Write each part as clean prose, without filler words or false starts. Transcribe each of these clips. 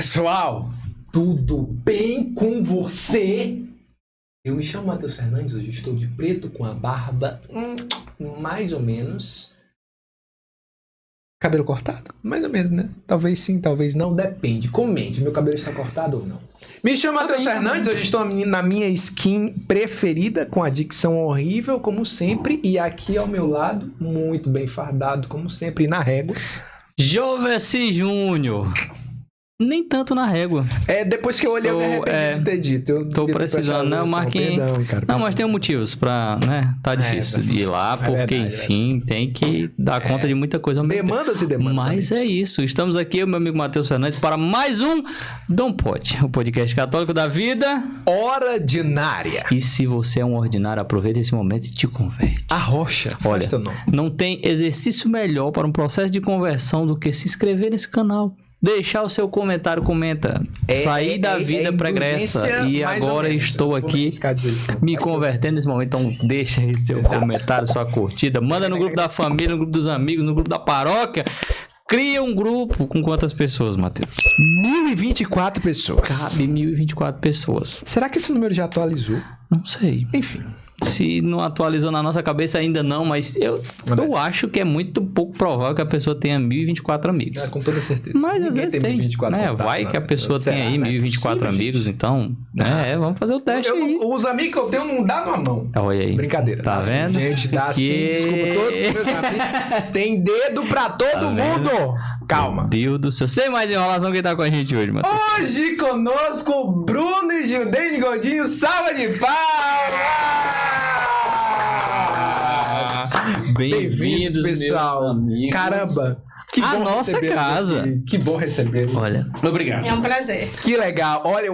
pessoal, tudo bem com você? Eu me chamo Matheus Fernandes, hoje estou de preto com a barba mais ou menos. Cabelo cortado? Mais ou menos, né? Talvez sim, talvez não, depende. Comente, meu cabelo está cortado ou não. Me chamo Matheus Fernandes, hoje estou na minha skin preferida, com a dicção horrível, como sempre. E aqui ao meu lado, muito bem fardado, como sempre, na régua. Jovessi Júnior. Nem tanto na régua. Depois que eu olhei, eu me arrependi de ter dito. Eu tô precisando, né? Marquinhos. Não, mas tem motivos pra, né? Tá difícil de ir lá, porque, enfim, tem que dar conta de muita coisa. Demandas e demandas. Mas é isso. Estamos aqui, eu e meu amigo Matheus Fernandes, para mais um Dom Pode, o podcast católico da vida ordinária. E se você é um ordinário, aproveita esse momento e te converte. A rocha. Olha, não tem exercício melhor para um processo de conversão do que se inscrever nesse canal. Deixar o seu comentário, comenta. Sair da vida pregressa. E agora estou aqui me convertendo nesse momento. Então deixa aí seu comentário, sua curtida. Manda no grupo da família, no grupo dos amigos, no grupo da paróquia. Cria um grupo com quantas pessoas, Matheus? 1024 pessoas. Cabe 1024 pessoas. Será que esse número já atualizou? Não sei. Enfim. Se não atualizou na nossa cabeça ainda não, mas eu acho que é muito pouco provável que a pessoa tenha 1024 amigos. Com toda certeza. Mas às vezes tem. Né? Vai que a pessoa tem aí 1024 amigos, então, né? Vamos fazer o teste aí. Os amigos que eu tenho não dá numa mão. Olha aí. Brincadeira. Tá vendo? Gente, dá assim, desculpa todos os meus amigos. Tem dedo pra todo mundo. Calma. Meu Deus do céu. Sem mais enrolação, quem tá com a gente hoje, Matheus? Hoje conosco, Bruno e Gildeine Godinho. Salva de palmas! Bem-vindos, pessoal. Caramba, que bom nossa casa. Aqui. Que bom receber. Olha, obrigado. É um prazer. Que legal. Olha,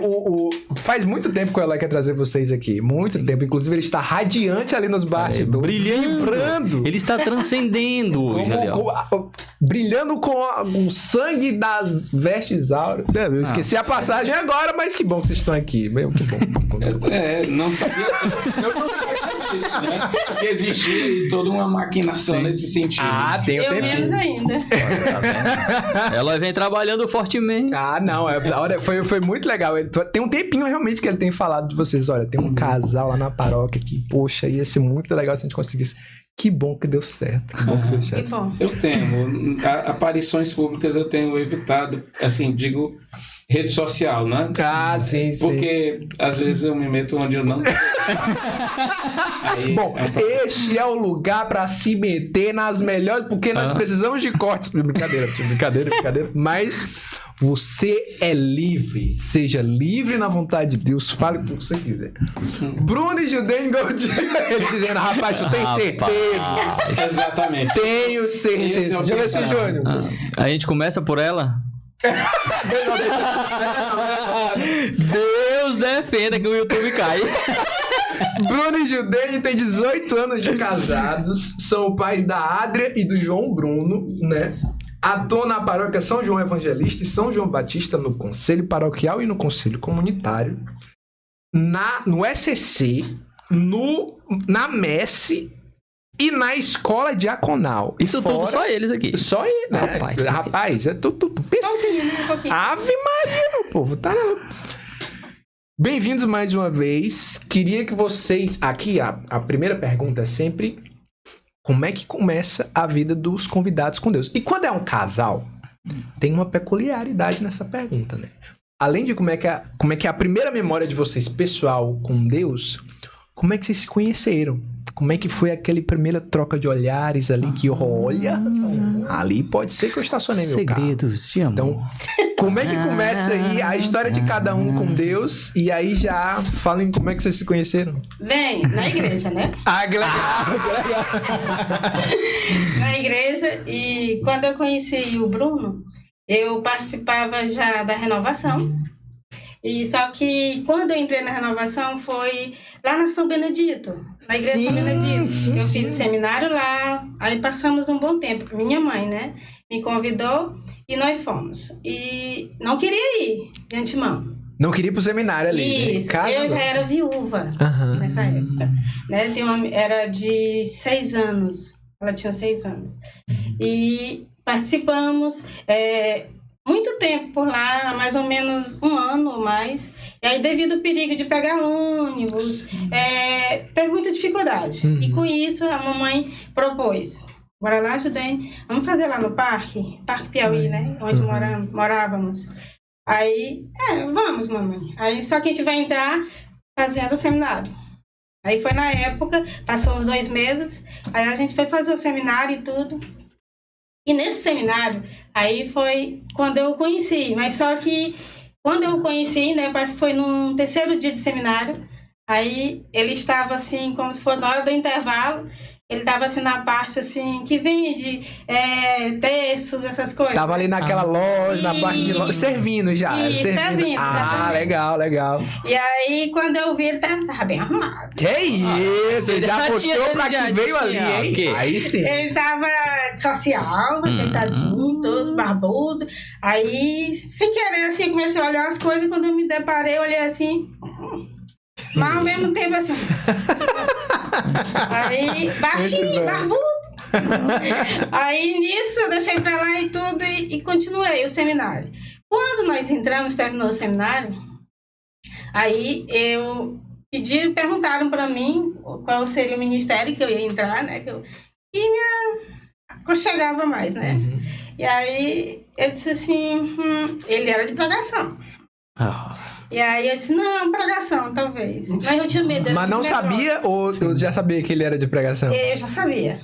faz muito tempo que o Elé quer trazer vocês aqui. Muito tempo. Inclusive, ele está radiante ali nos bastidores. Brilhando. Ele está transcendendo hoje, brilhando com o sangue das vestes áureas. Eu esqueci a passagem agora, mas que bom que vocês estão aqui. Meu, que bom. Não sabia. Eu não sabia disso, né? Que existia toda uma maquinação nesse sentido. Tem eu menos ainda. Tá Ela vem trabalhando fortemente. Não. Olha, foi muito legal. Tem um tempinho realmente que ele tem falado de vocês. Olha, tem um casal lá na paróquia que, poxa, ia ser muito legal se a gente conseguisse. Que bom que deu certo. Que bom que deu certo. Eu tenho. Aparições públicas eu tenho evitado, assim, digo, rede social, né? Sim. Porque às vezes eu me meto onde eu não. Bom, este é o lugar para se meter nas melhores, porque nós precisamos de cortes. Brincadeira. Mas você é livre. Seja livre na vontade de Deus. Fale o que você quiser. Bruno e Gildeine Godinho. Ele dizendo, rapaz, eu tenho certeza. Exatamente. Tenho certeza. Jovessi Júnior. A gente começa por ela? Deus defenda que o YouTube cai. Bruno e Gildeine têm 18 anos de casados. São pais da Adria e do João Bruno, né? Atuam na paróquia São João Evangelista e São João Batista no Conselho Paroquial e no Conselho Comunitário, no SCC, na MESSE e na Escola Diaconal. Isso tudo só eles aqui. Só eles, né? Rapaz, é tudo. Pensa. Ave Maria, meu povo, tá? Bem-vindos mais uma vez. Queria que vocês... Aqui, a primeira pergunta é sempre... Como é que começa a vida dos convidados com Deus? E quando é um casal, tem uma peculiaridade nessa pergunta, né? Além de como é que é a primeira memória de vocês, pessoal, com Deus, como é que vocês se conheceram? Como é que foi aquele primeira troca de olhares ali que olha? Ali pode ser que eu estacionei meu carro. Segredos de amor. Então, como é que começa aí a história de cada um com Deus? E aí já falem como é que vocês se conheceram. Bem, na igreja, né? Na igreja. E quando eu conheci o Bruno, eu participava já da renovação. E só que quando eu entrei na renovação foi lá na São Benedito, na igreja São Benedito. Eu fiz o seminário lá, aí passamos um bom tempo. Minha mãe, né, me convidou e nós fomos. E não queria ir de antemão. Não queria ir pro seminário ali. Isso, né? Eu já era viúva nessa época. Né? Era de 6 anos, ela tinha 6 anos. E participamos... muito tempo por lá, mais ou menos 1 ano ou mais. E aí, devido ao perigo de pegar ônibus, teve muita dificuldade. E com isso, a mamãe propôs: bora lá, Judene, vamos fazer lá no Parque Piauí, né? Onde morávamos. Aí, vamos, mamãe. Aí, só que a gente vai entrar fazendo o seminário. Aí foi na época, passou uns 2 meses, aí a gente foi fazer o seminário e tudo. E nesse seminário, aí foi quando eu o conheci. Mas só que quando eu o conheci, né, parece que foi no 3º dia de seminário, aí ele estava assim, como se fosse na hora do intervalo, ele estava assim na parte assim, que vende textos, essas coisas. Tava ali naquela loja, na parte de loja, servindo já. Servindo. Ah, legal. E aí, quando eu vi, ele tava bem arrumado. Que isso? Ele já mostrou pra que veio ali, hein? Okay. Aí sim. Ele tava social, ajeitadinho, todo barbudo. Aí, sem querer, assim, comecei a olhar as coisas. Quando eu me deparei, eu olhei assim... Mas ao mesmo tempo assim. Aí, baixinho, barbudo. Aí nisso eu deixei pra lá e tudo e continuei o seminário. Quando nós entramos, terminou o seminário, aí perguntaram pra mim qual seria o ministério que eu ia entrar, né? E me aconchegava mais, né? E aí eu disse assim, ele era de pregação. E aí eu disse, não, pregação, talvez. Mas eu tinha medo. Mas não sabia ou eu já sabia que ele era de pregação? Eu já sabia.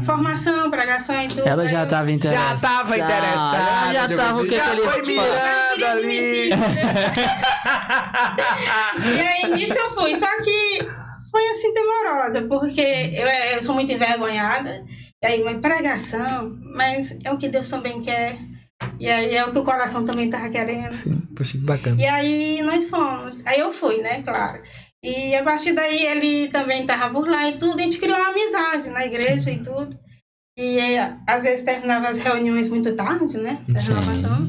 Formação, pregação e tudo. Ela já estava interessada. Já estava interessada. Já estava o que ele foi mirando ali. E aí nisso eu fui. Só que foi assim demorosa, porque eu sou muito envergonhada. E aí, mas pregação, mas é o que Deus também quer. E aí é o que o coração também estava querendo. Sim, poxa, que bacana. E aí nós fomos. Aí eu fui, né, claro. E a partir daí ele também estava por lá e tudo. A gente criou uma amizade na igreja e tudo. E às vezes terminava as reuniões muito tarde, né, da renovação.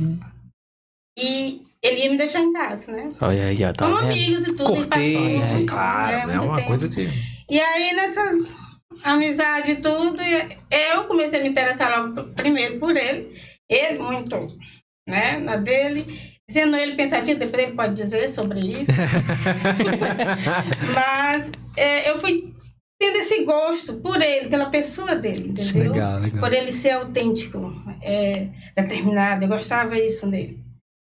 E ele ia me deixar em casa, né? Olha aí, tá como vendo? amigos e tudo. Cortês, claro, é uma tempo. coisa de... E aí nessas amizades e tudo, eu comecei a me interessar logo primeiro por ele. Ele muito, né, na dele, sendo ele pensativo, depois ele pode dizer sobre isso. Mas eu fui tendo esse gosto por ele, pela pessoa dele, entendeu? Legal. Por ele ser autêntico, determinado, eu gostava isso dele.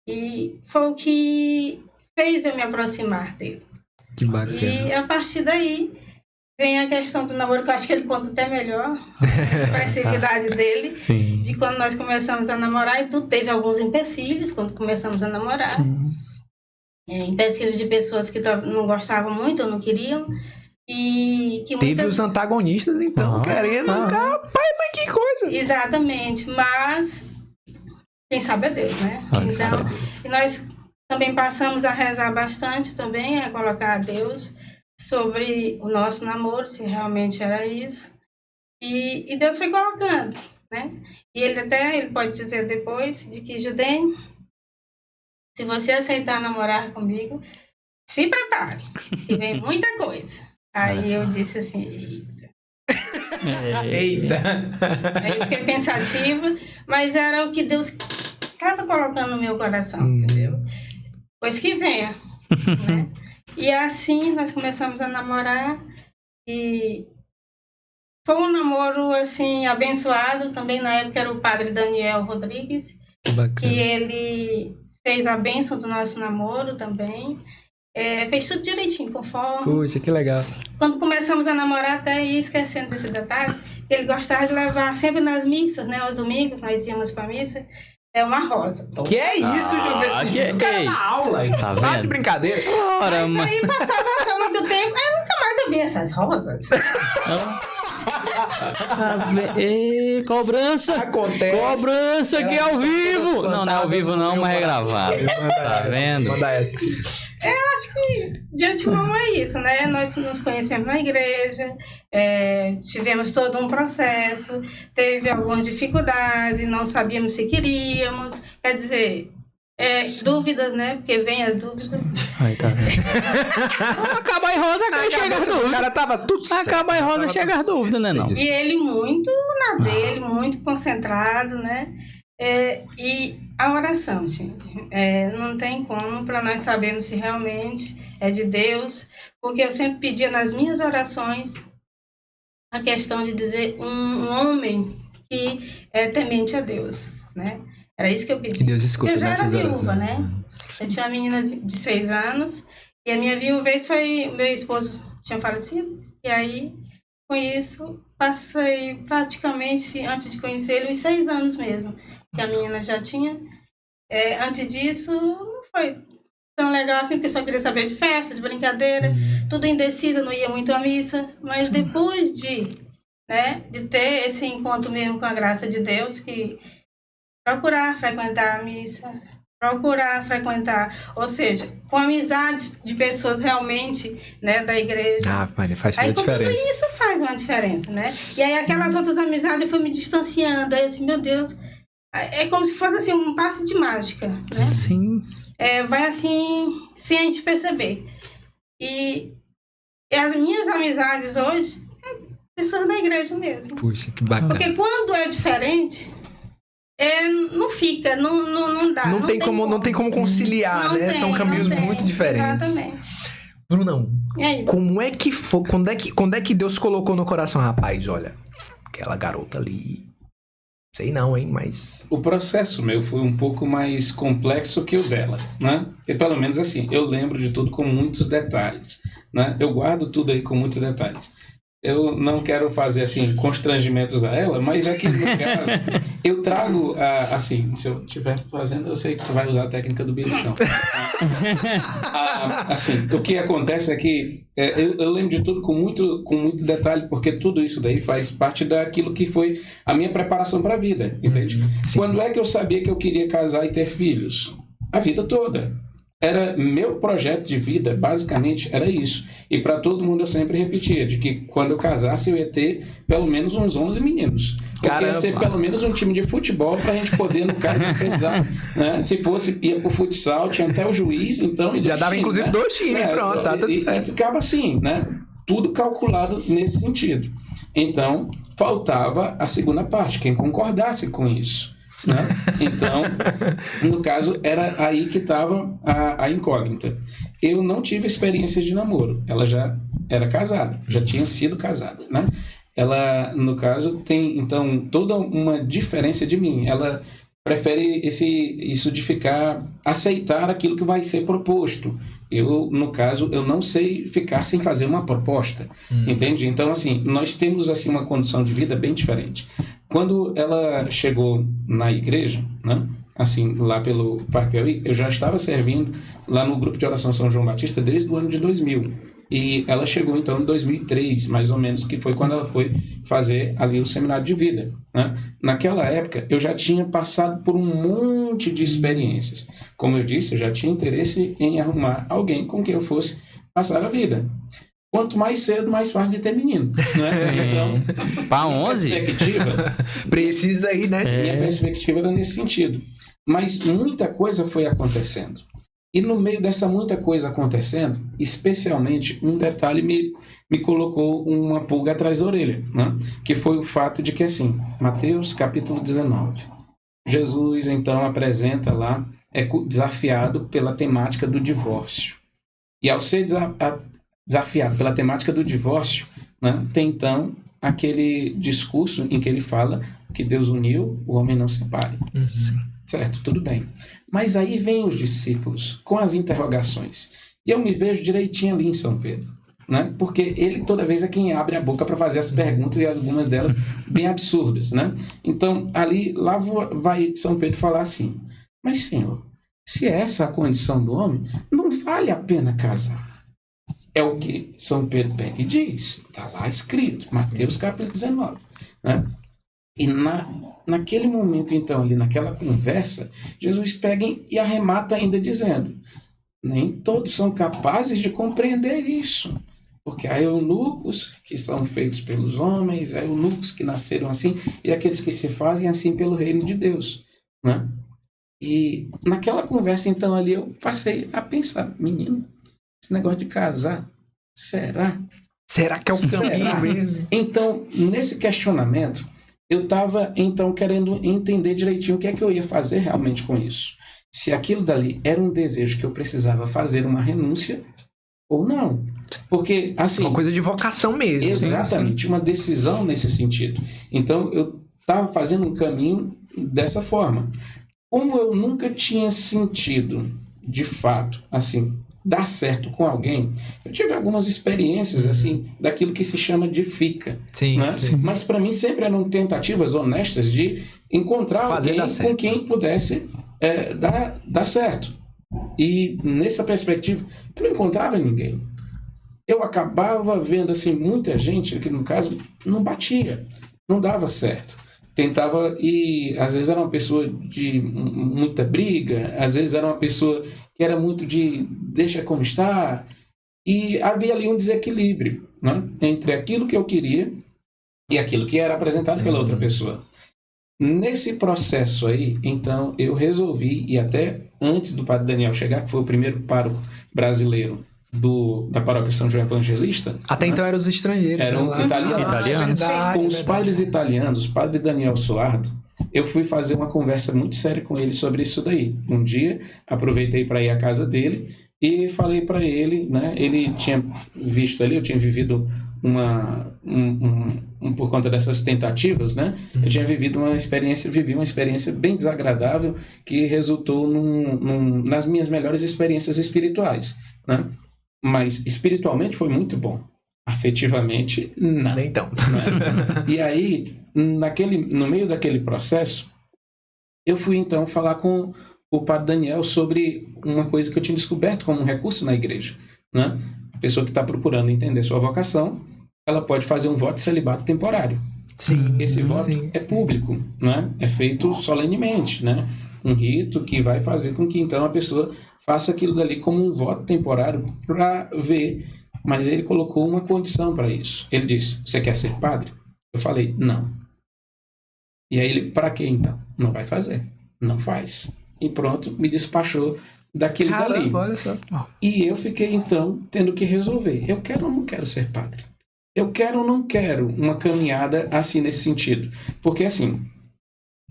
E foi o que fez eu me aproximar dele. Que bacana. E a partir daí vem a questão do namoro, que eu acho que ele conta até melhor, a expressividade dele. Sim. De quando nós começamos a namorar, e tudo teve alguns empecilhos quando começamos a namorar. Empecilhos de pessoas que não gostavam muito ou não queriam. E que teve os antagonistas, então, querendo. Rapaz, mas que coisa! Exatamente, mas quem sabe é Deus, né? Então, e nós também passamos a rezar bastante também, a colocar a Deus sobre o nosso namoro, se realmente era isso. E Deus foi colocando, né? E ele pode dizer depois de que, Judene, se você aceitar namorar comigo, se prepare, que vem muita coisa. Aí eu disse assim, eita. Aí eu fiquei pensativa, mas era o que Deus estava colocando no meu coração, entendeu? Pois que venha, né? E assim nós começamos a namorar e foi um namoro assim abençoado. Também na época era o padre Daniel Rodrigues, que ele fez a bênção do nosso namoro também. Fez tudo direitinho, conforme. Puxa, que legal. Quando começamos a namorar, até ia esquecendo desse detalhe, que ele gostava de levar sempre nas missas, né? Aos domingos nós íamos para missa. Uma rosa. Que é isso, Juveci? O cara na aula. Tá vendo? De Brincadeira. Ora, mas aí passava muito tempo, eu nunca mais eu vi essas rosas. Cobrança! Acontece. Cobrança aqui ao vivo! Não é ao vivo não, mas é gravado. Tá vendo? Manda essa. Eu acho que de antemão é isso, né? Nós nos conhecemos na igreja, tivemos todo um processo, teve algumas dificuldades, não sabíamos se queríamos, quer dizer, dúvidas, né? Porque vem as dúvidas. Aí tá vendo? Acaba em rosa, chega as dúvidas. O cara tava tudo certo. Acaba em rosa, chega as dúvidas, né não? E ele muito na dele, muito concentrado, né? E a oração, gente, não tem como para nós sabermos se realmente é de Deus, porque eu sempre pedia nas minhas orações a questão de dizer um homem que é temente a Deus, né? Era isso que eu pedi. Que Deus escuta. Eu já era viúva, né? Eu tinha uma menina de 6 anos e a minha viuvez foi... O meu esposo tinha falecido e aí, com isso, passei praticamente, antes de conhecer ele, uns 6 anos mesmo, que a menina já tinha. Antes disso, não foi tão legal assim, porque eu só queria saber de festa, de brincadeira, tudo indecisa, não ia muito à missa, mas depois de ter esse encontro mesmo com a graça de Deus, que procurar frequentar a missa, procurar frequentar, ou seja, com amizades de pessoas realmente, né, da igreja. Maria, faz toda a diferença. Tudo isso faz uma diferença, né? E aí aquelas outras amizades eu fui me distanciando, aí eu disse, meu Deus, é como se fosse assim um passe de mágica, né? Sim. Vai assim, sem a gente perceber. E as minhas amizades hoje, pessoas da igreja mesmo. Puxa, que bacana. Porque quando é diferente... não fica, não dá. Não tem como conciliar, né? São caminhos muito diferentes. Exatamente. Brunão, como é que foi? Quando é que Deus colocou no coração, rapaz? Olha, aquela garota ali. Sei não, hein, mas... O processo meu foi um pouco mais complexo que o dela, né? E pelo menos assim, eu lembro de tudo com muitos detalhes, né? Eu guardo tudo aí com muitos detalhes. Eu não quero fazer, assim, constrangimentos a ela, mas aqui no caso, eu trago, assim, se eu estiver fazendo, eu sei que tu vai usar a técnica do beliscão. Assim, o que acontece é que eu lembro de tudo com muito detalhe, porque tudo isso daí faz parte daquilo que foi a minha preparação para a vida, entende? Quando é que eu sabia que eu queria casar e ter filhos? A vida toda. Era meu projeto de vida, basicamente, era isso. E para todo mundo eu sempre repetia, de que quando eu casasse eu ia ter pelo menos uns 11 meninos. Porque ia ser pelo menos um time de futebol pra gente poder, no caso, não precisar, né? Se fosse, ia pro futsal, tinha até o juiz, então... Já dava, inclusive, né? 2 times, pronto, tá tudo certo. E ficava assim, né? Tudo calculado nesse sentido. Então, faltava a segunda parte, quem concordasse com isso. Né? Então, no caso, era aí que estava a incógnita. Eu não tive experiência de namoro. Ela já era casada, já tinha sido casada, né? Ela, no caso, tem, então, toda uma diferença de mim. Ela prefere isso de aceitar aquilo que vai ser proposto. Eu, no caso, eu não sei ficar sem fazer uma proposta, entende? Então, assim, nós temos, assim, uma condição de vida bem diferente. Quando ela chegou na igreja, né, assim, lá pelo Parque Piauí, eu já estava servindo lá no grupo de oração São João Batista desde o ano de 2000. E ela chegou, então, em 2003, mais ou menos, que foi quando ela foi fazer ali o seminário de vida, né? Naquela época, eu já tinha passado por um monte de experiências. Como eu disse, eu já tinha interesse em arrumar alguém com quem eu fosse passar a vida. Quanto mais cedo, mais fácil de ter menino, né? Então, para 11? Perspectiva, precisa aí, né? Minha perspectiva era nesse sentido. Mas muita coisa foi acontecendo. E no meio dessa muita coisa acontecendo, especialmente um detalhe me colocou uma pulga atrás da orelha, né? Que foi o fato de que, assim, Mateus capítulo 19, Jesus então apresenta lá, é desafiado pela temática do divórcio. E ao ser desafiado pela temática do divórcio, né, tem então aquele discurso em que ele fala que Deus uniu, o homem não separe. Sim. Certo, tudo bem. Mas aí vem os discípulos com as interrogações. E eu me vejo direitinho ali em São Pedro, né? Porque ele toda vez é quem abre a boca para fazer as perguntas e algumas delas bem absurdas, né? Então, lá vai São Pedro falar assim, mas Senhor, se essa é a condição do homem, não vale a pena casar. É o que São Pedro pega e diz, está lá escrito, Mateus capítulo 19, né? E naquele momento, então, ali naquela conversa, Jesus pega e arremata ainda dizendo, nem todos são capazes de compreender isso, porque há eunucos que são feitos pelos homens, há eunucos que nasceram assim, e aqueles que se fazem assim pelo reino de Deus, né? E naquela conversa, então, ali eu passei a pensar, menino, esse negócio de casar, será? Será que é o caminho mesmo? Então, nesse questionamento, eu estava, então, querendo entender direitinho o que é que eu ia fazer realmente com isso. Se aquilo dali era um desejo que eu precisava fazer uma renúncia ou não. Porque, assim... Uma coisa de vocação mesmo. Exatamente, uma decisão nesse sentido. Então, eu estava fazendo um caminho dessa forma. Como eu nunca tinha sentido, de fato, assim, dar certo com alguém, eu tive algumas experiências, assim, daquilo que se chama de fica. Sim, né? sim. Mas para mim sempre eram tentativas honestas de encontrar Fazer alguém com quem pudesse dar certo. E nessa perspectiva, eu não encontrava ninguém. Eu acabava vendo, assim, muita gente, que no caso, não batia, não dava certo. Tentava, e às vezes era uma pessoa de muita briga, às vezes era uma pessoa que era muito de deixa como está, e havia ali um desequilíbrio, né, entre aquilo que eu queria e aquilo que era apresentado pela outra pessoa. Nesse processo aí, então, eu resolvi, e até antes do Padre Daniel chegar, que foi o primeiro pároco brasileiro da paróquia São João Evangelista. Até então eram os estrangeiros. Eram italianos. Verdade, Com os padres italianos, o Padre Daniel Soardo, eu fui fazer uma conversa muito séria com ele sobre isso daí. Um dia, aproveitei para ir à casa dele e falei para ele, né? Ele tinha visto ali, eu tinha vivido por conta dessas tentativas, né? Eu tinha vivi uma experiência bem desagradável que resultou nas minhas melhores experiências espirituais, né? Mas espiritualmente foi muito bom. Afetivamente, não. Nem tanto. Né? E aí, no meio daquele processo, eu fui então falar com o Padre Daniel sobre uma coisa que eu tinha descoberto como um recurso na igreja, né? A pessoa que está procurando entender sua vocação, ela pode fazer um voto de celibato temporário. Sim. Esse voto é público, né? É feito solenemente, né? Um rito que vai fazer com que então a pessoa faça aquilo dali como um voto temporário para ver. Mas ele colocou uma condição para isso. Ele disse: você quer ser padre? Eu falei: não. E aí ele: para quê então? Não vai fazer. Não faz. E pronto, me despachou daquele dali. Olha só. E eu fiquei então tendo que resolver. Eu quero ou não quero ser padre? Eu quero ou não quero uma caminhada assim nesse sentido? Porque assim,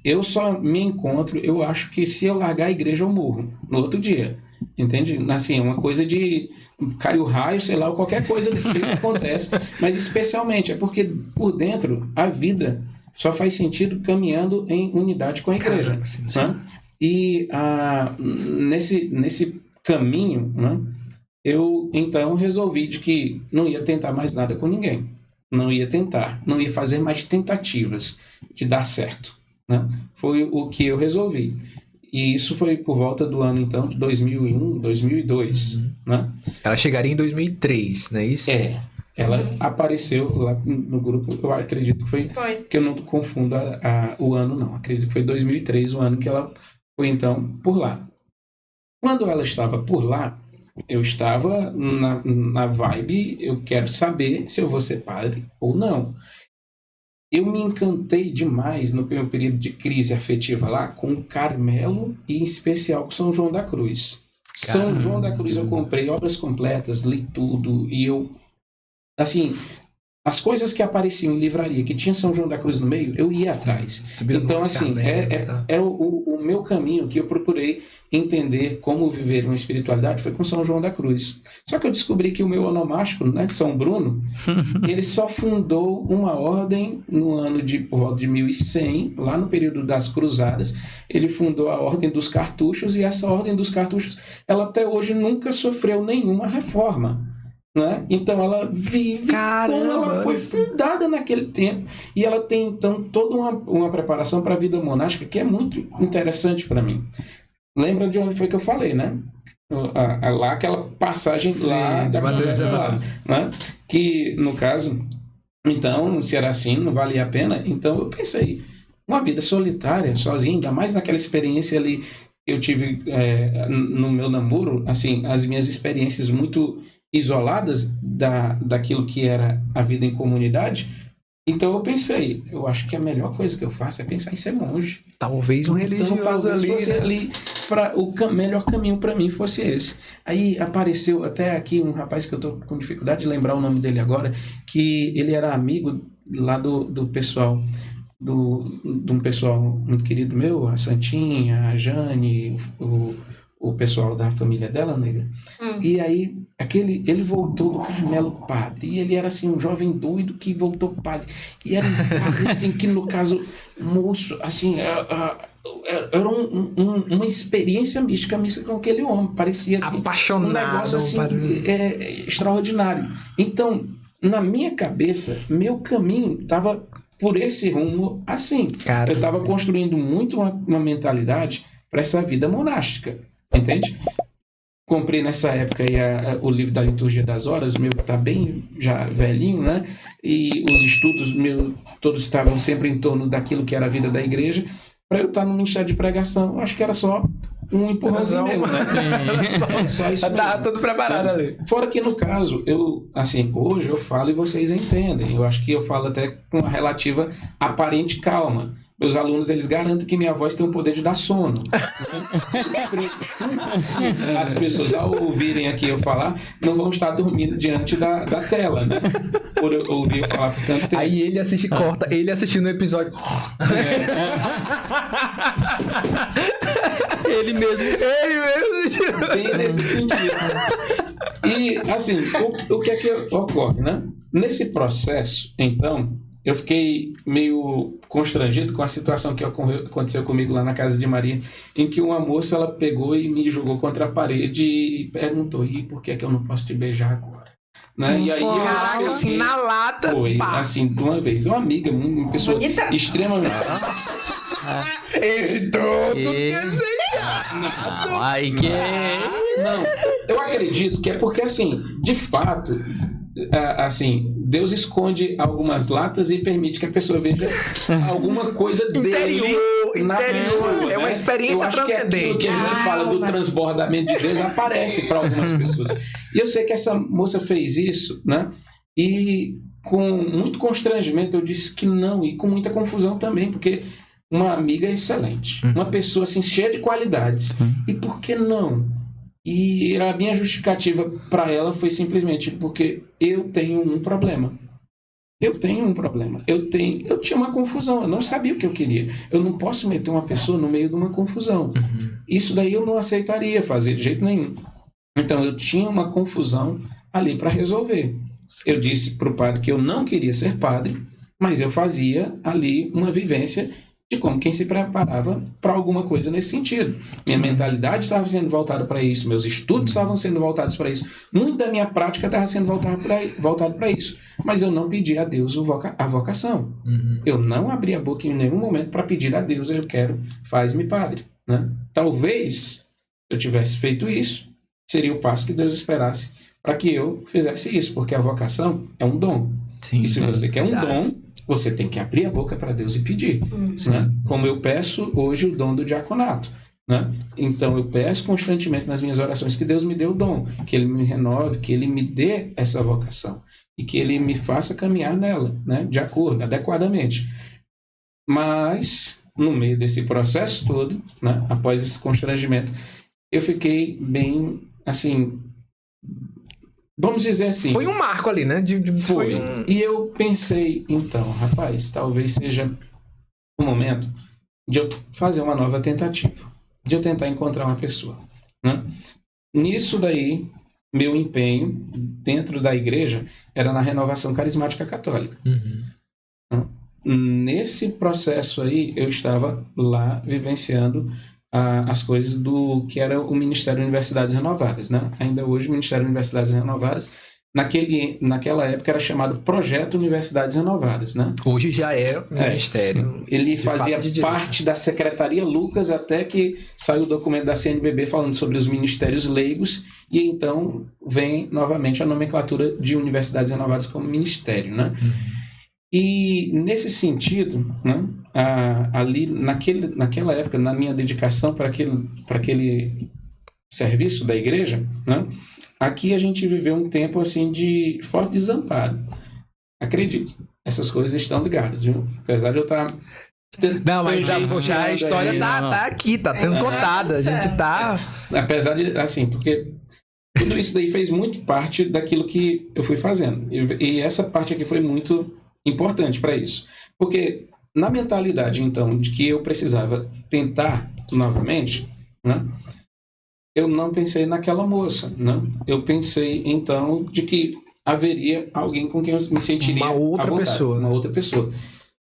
eu só me encontro, eu acho que se eu largar a igreja eu morro no outro dia. Entende? Assim, uma coisa de cai o raio, sei lá, ou qualquer coisa do tipo que acontece. Mas especialmente é porque por dentro a vida só faz sentido caminhando em unidade com a igreja. Caramba, sim, sim. Né? E nesse caminho, né, eu então resolvi de que não ia tentar mais nada com ninguém. Não ia tentar, não ia fazer mais tentativas de dar certo. Né? Foi o que eu resolvi. E isso foi por volta do ano, então, de 2001, 2002. Né? Ela chegaria em 2003, não é isso? Ela apareceu lá no grupo, eu acredito que foi. Que eu não confundo o ano, não. Acredito que foi 2003, o ano que ela foi, então, por lá. Quando ela estava por lá, eu estava na vibe, eu quero saber se eu vou ser padre ou não. Eu me encantei demais no meu período de crise afetiva lá com o Carmelo e em especial com São João da Cruz. São João da Cruz eu comprei obras completas, li tudo e eu, assim, as coisas que apareciam em livraria que tinha São João da Cruz no meio, eu ia atrás. Então, assim, é o meu caminho que eu procurei entender como viver uma espiritualidade foi com São João da Cruz. Só que eu descobri que o meu onomástico, né, São Bruno, ele só fundou uma ordem no ano por volta de 1100, lá no período das Cruzadas. Ele fundou a Ordem dos Cartuchos e essa Ordem dos Cartuchos, ela até hoje nunca sofreu nenhuma reforma. Né? Então ela vive como ela foi fundada naquele tempo e ela tem então toda uma preparação para a vida monástica que é muito interessante para mim. Lembra de onde foi que eu falei, né? Lá aquela passagem lá da conversa lá, né? Que no caso, então se era assim, não valia a pena. Então eu pensei, uma vida solitária, sozinha, ainda mais naquela experiência ali que eu tive no meu namoro, assim, as minhas experiências muito isoladas daquilo que era a vida em comunidade. Então eu pensei, eu acho que a melhor coisa que eu faço é pensar em ser monge. Talvez um religioso então, talvez ali, o melhor caminho para mim fosse esse. Aí apareceu até aqui um rapaz que eu tô com dificuldade de lembrar o nome dele agora, que ele era amigo lá do pessoal de um pessoal muito querido meu, a Santinha, a Jane, o pessoal da família dela, nega. E aí, ele voltou do Carmelo padre. E ele era assim, um jovem doido que voltou padre. E era um padre, assim, que no caso, moço, assim, era uma experiência mística com aquele homem. Parecia assim, apaixonado, um negócio assim, extraordinário. Então, na minha cabeça, meu caminho estava por esse rumo assim. Cara, eu estava construindo muito uma mentalidade para essa vida monástica. Entende? Comprei nessa época aí o livro da Liturgia das Horas, meu que tá bem já velhinho, né? E os estudos meus todos estavam sempre em torno daquilo que era a vida da igreja. Para eu estar no ministério de pregação, acho que era só um empurrãozinho mesmo, né? Só isso mesmo. Tava tudo preparado ali. Fora que no caso, hoje eu falo e vocês entendem. Eu acho que eu falo até com uma relativa aparente calma. Meus alunos, eles garantem que minha voz tem o poder de dar sono. As pessoas, ao ouvirem aqui eu falar, não vão estar dormindo diante da tela, né? Por eu ouvir eu falar por tanto tempo. Aí ele corta ele assistindo o episódio. Ele mesmo assistiu. Bem nesse sentido. E, assim, o que é que ocorre, né? Nesse processo, então, eu fiquei meio constrangido com a situação que aconteceu comigo lá na casa de Maria, em que uma moça, ela pegou e me jogou contra a parede e perguntou, e por que é que eu não posso te beijar agora? Né? E aí caraca, assim, na lata. Foi, pá. assim, de uma vez. Uma amiga, uma pessoa extremamente... Ele todo desejado. Ai, que... Não, eu acredito que é porque, assim, de fato... assim, Deus esconde algumas latas e permite que a pessoa veja alguma coisa dele na pessoa, é uma experiência transcendente. Que a gente fala do transbordamento de Deus aparece para algumas pessoas. E eu sei que essa moça fez isso, né? E com muito constrangimento eu disse que não, e com muita confusão também, porque uma amiga excelente, uma pessoa assim cheia de qualidades. E por que não? E a minha justificativa para ela foi simplesmente porque eu tenho um problema. Eu tinha uma confusão, eu não sabia o que eu queria. Eu não posso meter uma pessoa no meio de uma confusão. Isso daí eu não aceitaria fazer de jeito nenhum. Então eu tinha uma confusão ali para resolver. Eu disse para o padre que eu não queria ser padre, mas eu fazia ali uma vivência de como quem se preparava para alguma coisa nesse sentido. Minha mentalidade estava sendo voltada para isso, meus estudos estavam sendo voltados para isso, muito da minha prática estava sendo voltado para isso, mas eu não pedi a Deus a vocação. Eu não abri a boca em nenhum momento para pedir a Deus, eu quero, faz-me padre. Né? Talvez, se eu tivesse feito isso, seria o passo que Deus esperasse para que eu fizesse isso, porque a vocação é um dom. Sim, e se você quer um dom, você tem que abrir a boca para Deus e pedir. Né? Como eu peço hoje o dom do diaconato. Né? Então eu peço constantemente nas minhas orações que Deus me dê o dom, que Ele me renove, que Ele me dê essa vocação e que Ele me faça caminhar nela, né? De acordo, adequadamente. Mas, no meio desse processo todo, né? Após esse constrangimento, eu fiquei bem, assim... Vamos dizer assim... Foi um marco ali, né? Foi. E eu pensei, então, rapaz, talvez seja o momento de eu fazer uma nova tentativa. De eu tentar encontrar uma pessoa. Né? Nisso daí, meu empenho dentro da igreja era na renovação carismática católica. Né? Nesse processo aí, eu estava lá vivenciando as coisas do que era o Ministério Universidades Renovadas, né? Ainda hoje o Ministério Universidades Renovadas, naquela época era chamado Projeto Universidades Renovadas, né? Hoje já é o Ministério. Ele fazia parte da Secretaria Lucas até que saiu o documento da CNBB falando sobre os ministérios leigos e então vem novamente a nomenclatura de Universidades Renovadas como ministério, né? E nesse sentido, né, ali naquela época, na minha dedicação para aquele serviço da igreja, né, aqui a gente viveu um tempo assim de forte desamparo. Acredite, essas coisas estão ligadas, viu? Apesar de eu estar... Não, mas a história tá aqui, tá sendo contada, a gente tá... Apesar de, assim, porque... Tudo isso daí fez muito parte daquilo que eu fui fazendo. E essa parte aqui foi muito importante para isso. Porque na mentalidade, então, de que eu precisava tentar novamente, né? Eu não pensei naquela moça, né? Eu pensei, então, de que haveria alguém com quem eu me sentiria uma outra à vontade, pessoa. uma outra pessoa.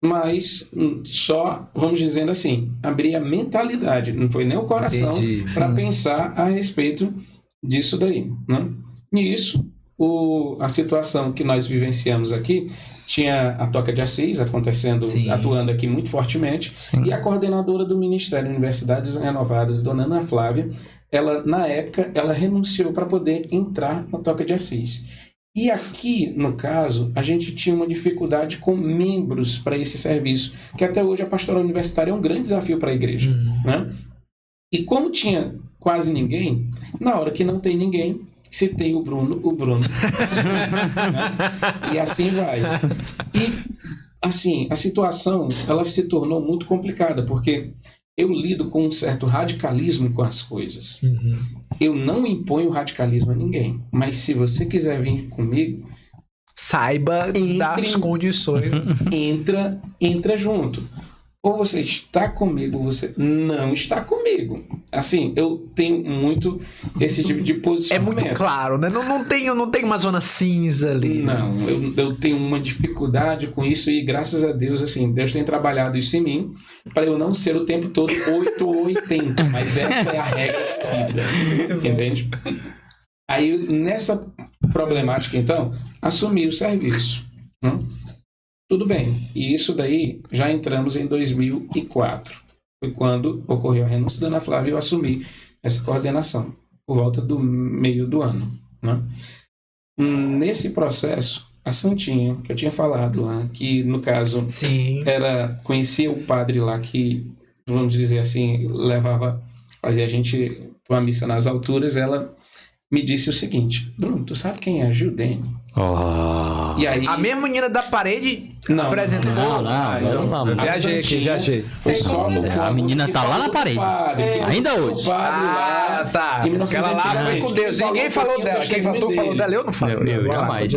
Mas só, vamos dizendo assim, abrir a mentalidade, não foi nem o coração para pensar a respeito disso daí, né? E isso, a situação que nós vivenciamos aqui, tinha a Toca de Assis acontecendo, atuando aqui muito fortemente, e a coordenadora do Ministério de Universidades Renovadas, dona Ana Flávia, ela, na época, ela renunciou para poder entrar na Toca de Assis. E aqui, no caso, a gente tinha uma dificuldade com membros para esse serviço, que até hoje a pastoral universitária é um grande desafio para a igreja, né? E como tinha quase ninguém, na hora que não tem ninguém, se tem o Bruno né? E assim vai. E, assim, a situação, ela se tornou muito complicada, porque eu lido com um certo radicalismo com as coisas. Eu não imponho radicalismo a ninguém, mas se você quiser vir comigo, saiba das condições. Entra junto. Ou você está comigo, ou você não está comigo. Assim, eu tenho muito esse tipo de posicionamento. É muito claro, né? Não tem uma zona cinza ali. Não, eu tenho uma dificuldade com isso e graças a Deus, assim, Deus tem trabalhado isso em mim para eu não ser o tempo todo 8 ou 80, mas essa é a regra da vida. Entende? Aí, nessa problemática, então, assumi o serviço. Tudo bem, e isso daí já entramos em 2004. Foi quando ocorreu a renúncia da Ana Flávia e eu assumi essa coordenação, por volta do meio do ano, né? Nesse processo, a Santinha, que eu tinha falado lá, que no caso conhecia o padre lá que, vamos dizer assim, fazia a gente para uma missa nas alturas, ela me disse o seguinte: Bruno, tu sabe quem é a Gildene? E aí, a mesma menina da parede apresentou. Não. Viajei. Foi só a menina tá lá na parede. Ainda hoje. Tá. Aquela lá foi com Deus. Ninguém falou dela. Quem falou dela, eu não falo. Eu jamais.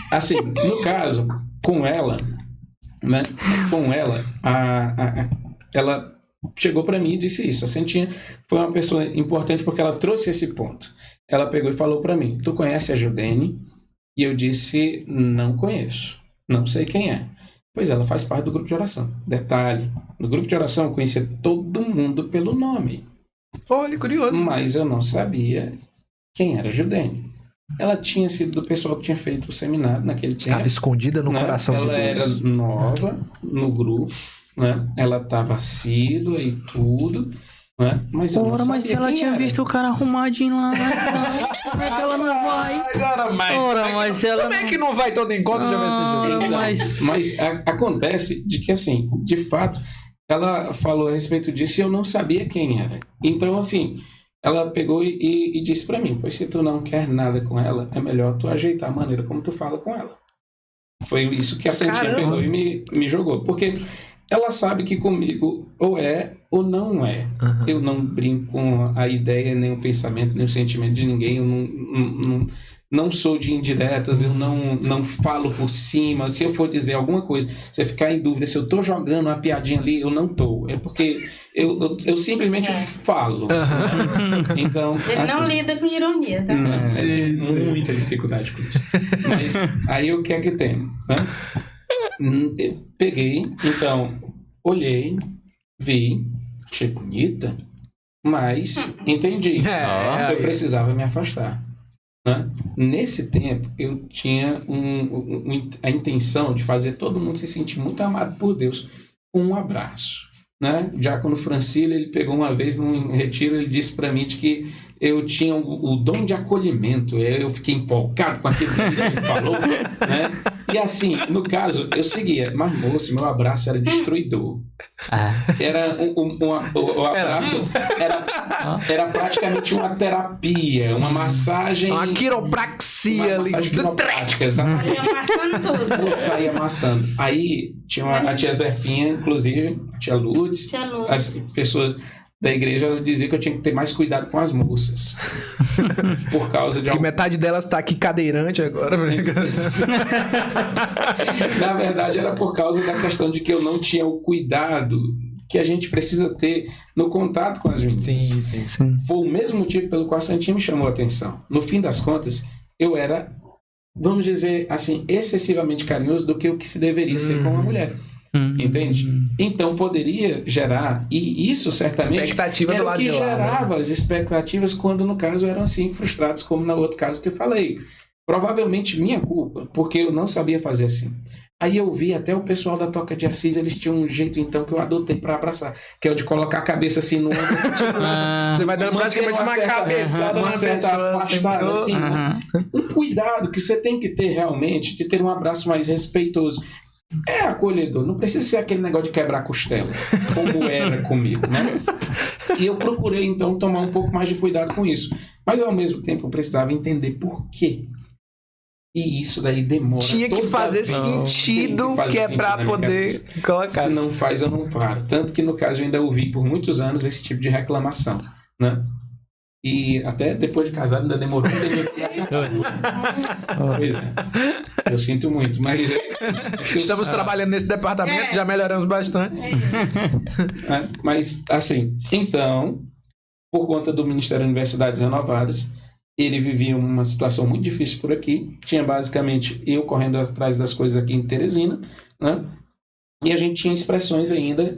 Assim, no caso, com ela, né? Com ela, ela chegou para mim e disse isso. A Santinha foi uma pessoa importante porque ela trouxe esse ponto. Ela pegou e falou para mim: tu conhece a Gildene? E eu disse: não conheço, não sei quem é. Pois ela faz parte do grupo de oração. Detalhe, no grupo de oração eu conhecia todo mundo pelo nome. Olha, curioso. Mas eu não sabia quem era a Gildene. Ela tinha sido do pessoal que tinha feito o seminário naquele tempo. Estava escondida no coração de Deus. Ela era nova no grupo, né? Ela estava assídua e tudo, né? Mas eu não sabia mas se ela tinha visto o cara arrumadinho lá, como é que ela não vai? Mas ela... Como é que não vai todo encontro de então, mas acontece de que, assim, de fato, ela falou a respeito disso e eu não sabia quem era. Então, assim, ela pegou e disse pra mim: pois se tu não quer nada com ela, é melhor tu ajeitar a maneira como tu fala com ela. Foi isso que a Santinha pegou e me jogou. Porque ela sabe que comigo ou é ou não é. Eu não brinco com a ideia, nem o pensamento, nem o sentimento de ninguém. Eu não sou de indiretas, eu não falo por cima. Se eu for dizer alguma coisa, você ficar em dúvida se eu tô jogando uma piadinha ali, eu não tô. É porque eu simplesmente falo. Então, ele assim, não lida com ironia, tá? Tem muita dificuldade com isso. Mas aí o que é que tem? Né? Eu peguei, então, olhei, vi, achei bonita, mas entendi. Eu precisava me afastar. Né? Nesse tempo, eu tinha a intenção de fazer todo mundo se sentir muito amado por Deus com um abraço. Né? O diácono Francílio, ele pegou uma vez num retiro, ele disse para mim de que eu tinha o dom de acolhimento. Eu fiquei empolgado com aquilo que ele falou, né? E assim, no caso, eu seguia, mas moço, meu abraço era destruidor. Era o abraço era praticamente uma terapia, uma massagem, uma quiropraxia ali, quiroprática, exatamente. Saía amassando tudo. Eu saía amassando. Aí tinha a tia Zefinha, inclusive, a tia Lourdes, as pessoas da igreja, ela dizia que eu tinha que ter mais cuidado com as moças. Por causa de... Porque metade delas tá aqui cadeirante agora. Na verdade, era por causa da questão de que eu não tinha o cuidado que a gente precisa ter no contato com as meninas. Sim. Foi o mesmo motivo pelo qual a Santinha me chamou a atenção. No fim das contas, eu era, vamos dizer assim, excessivamente carinhoso do que o que se deveria ser com uma mulher. Entende? Então poderia gerar, e isso certamente expectativa era do o lado que de lá, gerava as expectativas quando no caso eram assim frustrados, como no outro caso que eu falei. Provavelmente minha culpa, porque eu não sabia fazer assim. Aí eu vi até o pessoal da Toca de Assis, eles tinham um jeito então que eu adotei para abraçar, que é o de colocar a cabeça assim no ombro, assim, tipo, você vai dando praticamente uma cabeçada, uma certa afastada assim, um cuidado que você tem que ter realmente de ter um abraço mais respeitoso. É acolhedor, não precisa ser aquele negócio de quebrar a costela, como era comigo, né? E eu procurei, então, tomar um pouco mais de cuidado com isso. Mas, ao mesmo tempo, eu precisava entender por quê. E isso daí demora. Tinha que fazer sentido, que é pra poder colocar. Se não faz, eu não paro. Tanto que, no caso, eu ainda ouvi por muitos anos esse tipo de reclamação, né? E até depois de casado ainda demorou um tempo pra acertar. Pois é. Eu sinto muito, mas... Estamos trabalhando nesse departamento, já melhoramos bastante. Mas, assim, então, por conta do Ministério de Universidades Renovadas, ele vivia uma situação muito difícil por aqui. Tinha basicamente eu correndo atrás das coisas aqui em Teresina, né? E a gente tinha expressões ainda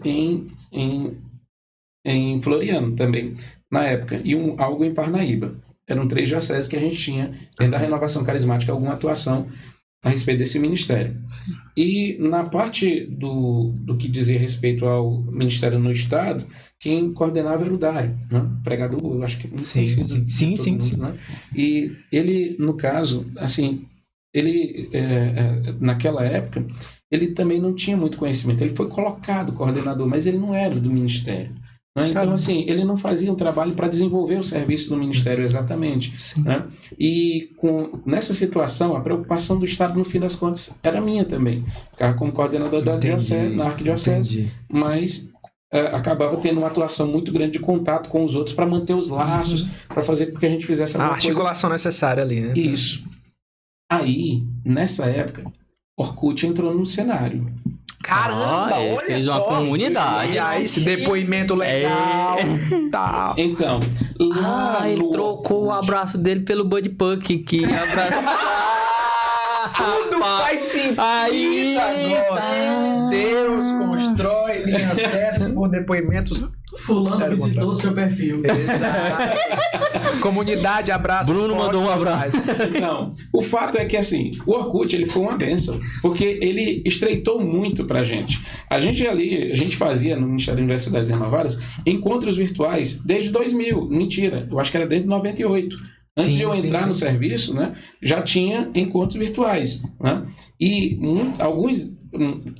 em Floriano também, na época, e algo em Parnaíba. Eram 3 dioceses que a gente tinha, dentro da renovação carismática, alguma atuação a respeito desse ministério. E na parte do que dizia respeito ao ministério no Estado, quem coordenava era o Dário, né? Pregador, eu acho que... Sim. Né? E ele, no caso, assim, ele, naquela época, ele também não tinha muito conhecimento. Ele foi colocado coordenador, mas ele não era do ministério. Né? Então, assim, ele não fazia um trabalho para desenvolver o serviço do ministério exatamente. Né? E nessa situação, a preocupação do Estado, no fim das contas, era minha também. Ficava como coordenador da diocese, na arquidiocese, mas acabava tendo uma atuação muito grande de contato com os outros para manter os laços, para fazer com que a gente fizesse alguma coisa. A articulação necessária ali, né? Isso. Aí, nessa época, Orkut entrou no cenário. Caramba, olha fez só, uma comunidade. E aí, esse depoimento legal. Tal. Então, lá ele trocou o abraço dele pelo Bud Puck, que abraço. Tudo faz sentido aí, agora. Deus constrói linhas certas por depoimentos. Fulano visitou o seu perfil. Comunidade, abraço. Bruno mandou um abraço. Então, o fato é que, assim, o Orkut, ele foi uma bênção, porque ele estreitou muito pra gente. A gente fazia no Ministério de Universidades Renovadas encontros virtuais desde 2000. Mentira, eu acho que era desde 98. Antes de eu entrar no serviço, né, já tinha encontros virtuais, né? E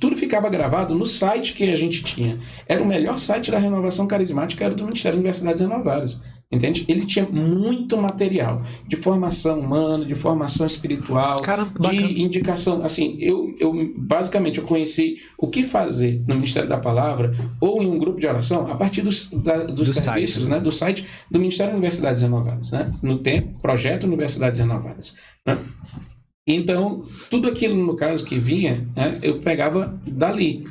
tudo ficava gravado no site que a gente tinha. Era o melhor site da renovação carismática, era do Ministério de Universidades Renovadas. Entende? Ele tinha muito material de formação humana, de formação espiritual, de indicação. Assim, eu basicamente eu conheci o que fazer no Ministério da Palavra ou em um grupo de oração a partir dos serviços, né, do site do Ministério de Universidades Renovadas, né? No tempo, Projeto Universidades Renovadas, né? Então, tudo aquilo, no caso, que vinha, né, eu pegava dali.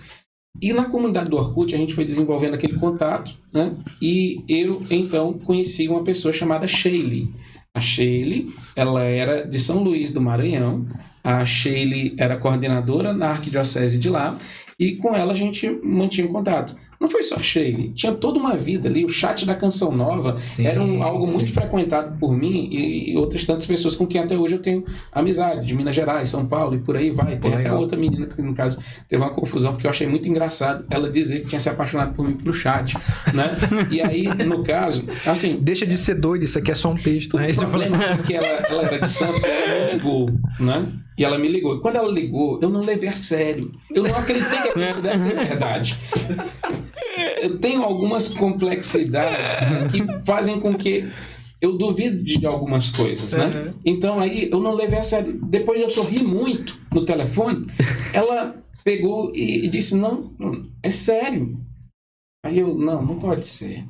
E na comunidade do Orkut, a gente foi desenvolvendo aquele contato, né? E eu, então, conheci uma pessoa chamada Sheila. A Sheila, ela era de São Luís do Maranhão. A Sheila era coordenadora na arquidiocese de lá. E com ela a gente mantinha um contato. Não foi só a Sheila, tinha toda uma vida ali. O chat da Canção Nova era algo muito frequentado por mim e outras tantas pessoas com quem até hoje eu tenho amizade, de Minas Gerais, São Paulo e por aí vai. Tem até outra menina que, no caso, teve uma confusão, porque eu achei muito engraçado ela dizer que tinha se apaixonado por mim pelo chat, né? E aí, no caso, assim... Deixa de ser doido, isso aqui é só um texto, né? O problema é que ela era de Santos, ela me ligou, né? E ela me ligou. E quando ela ligou, eu não levei a sério. Eu não acreditei que aquilo pudesse ser verdade. Eu tenho algumas complexidades, né, que fazem com que eu duvide de algumas coisas, né? Então aí eu não levei a sério. Depois eu sorri muito no telefone. Ela pegou e disse, não, é sério. Aí eu, não pode ser.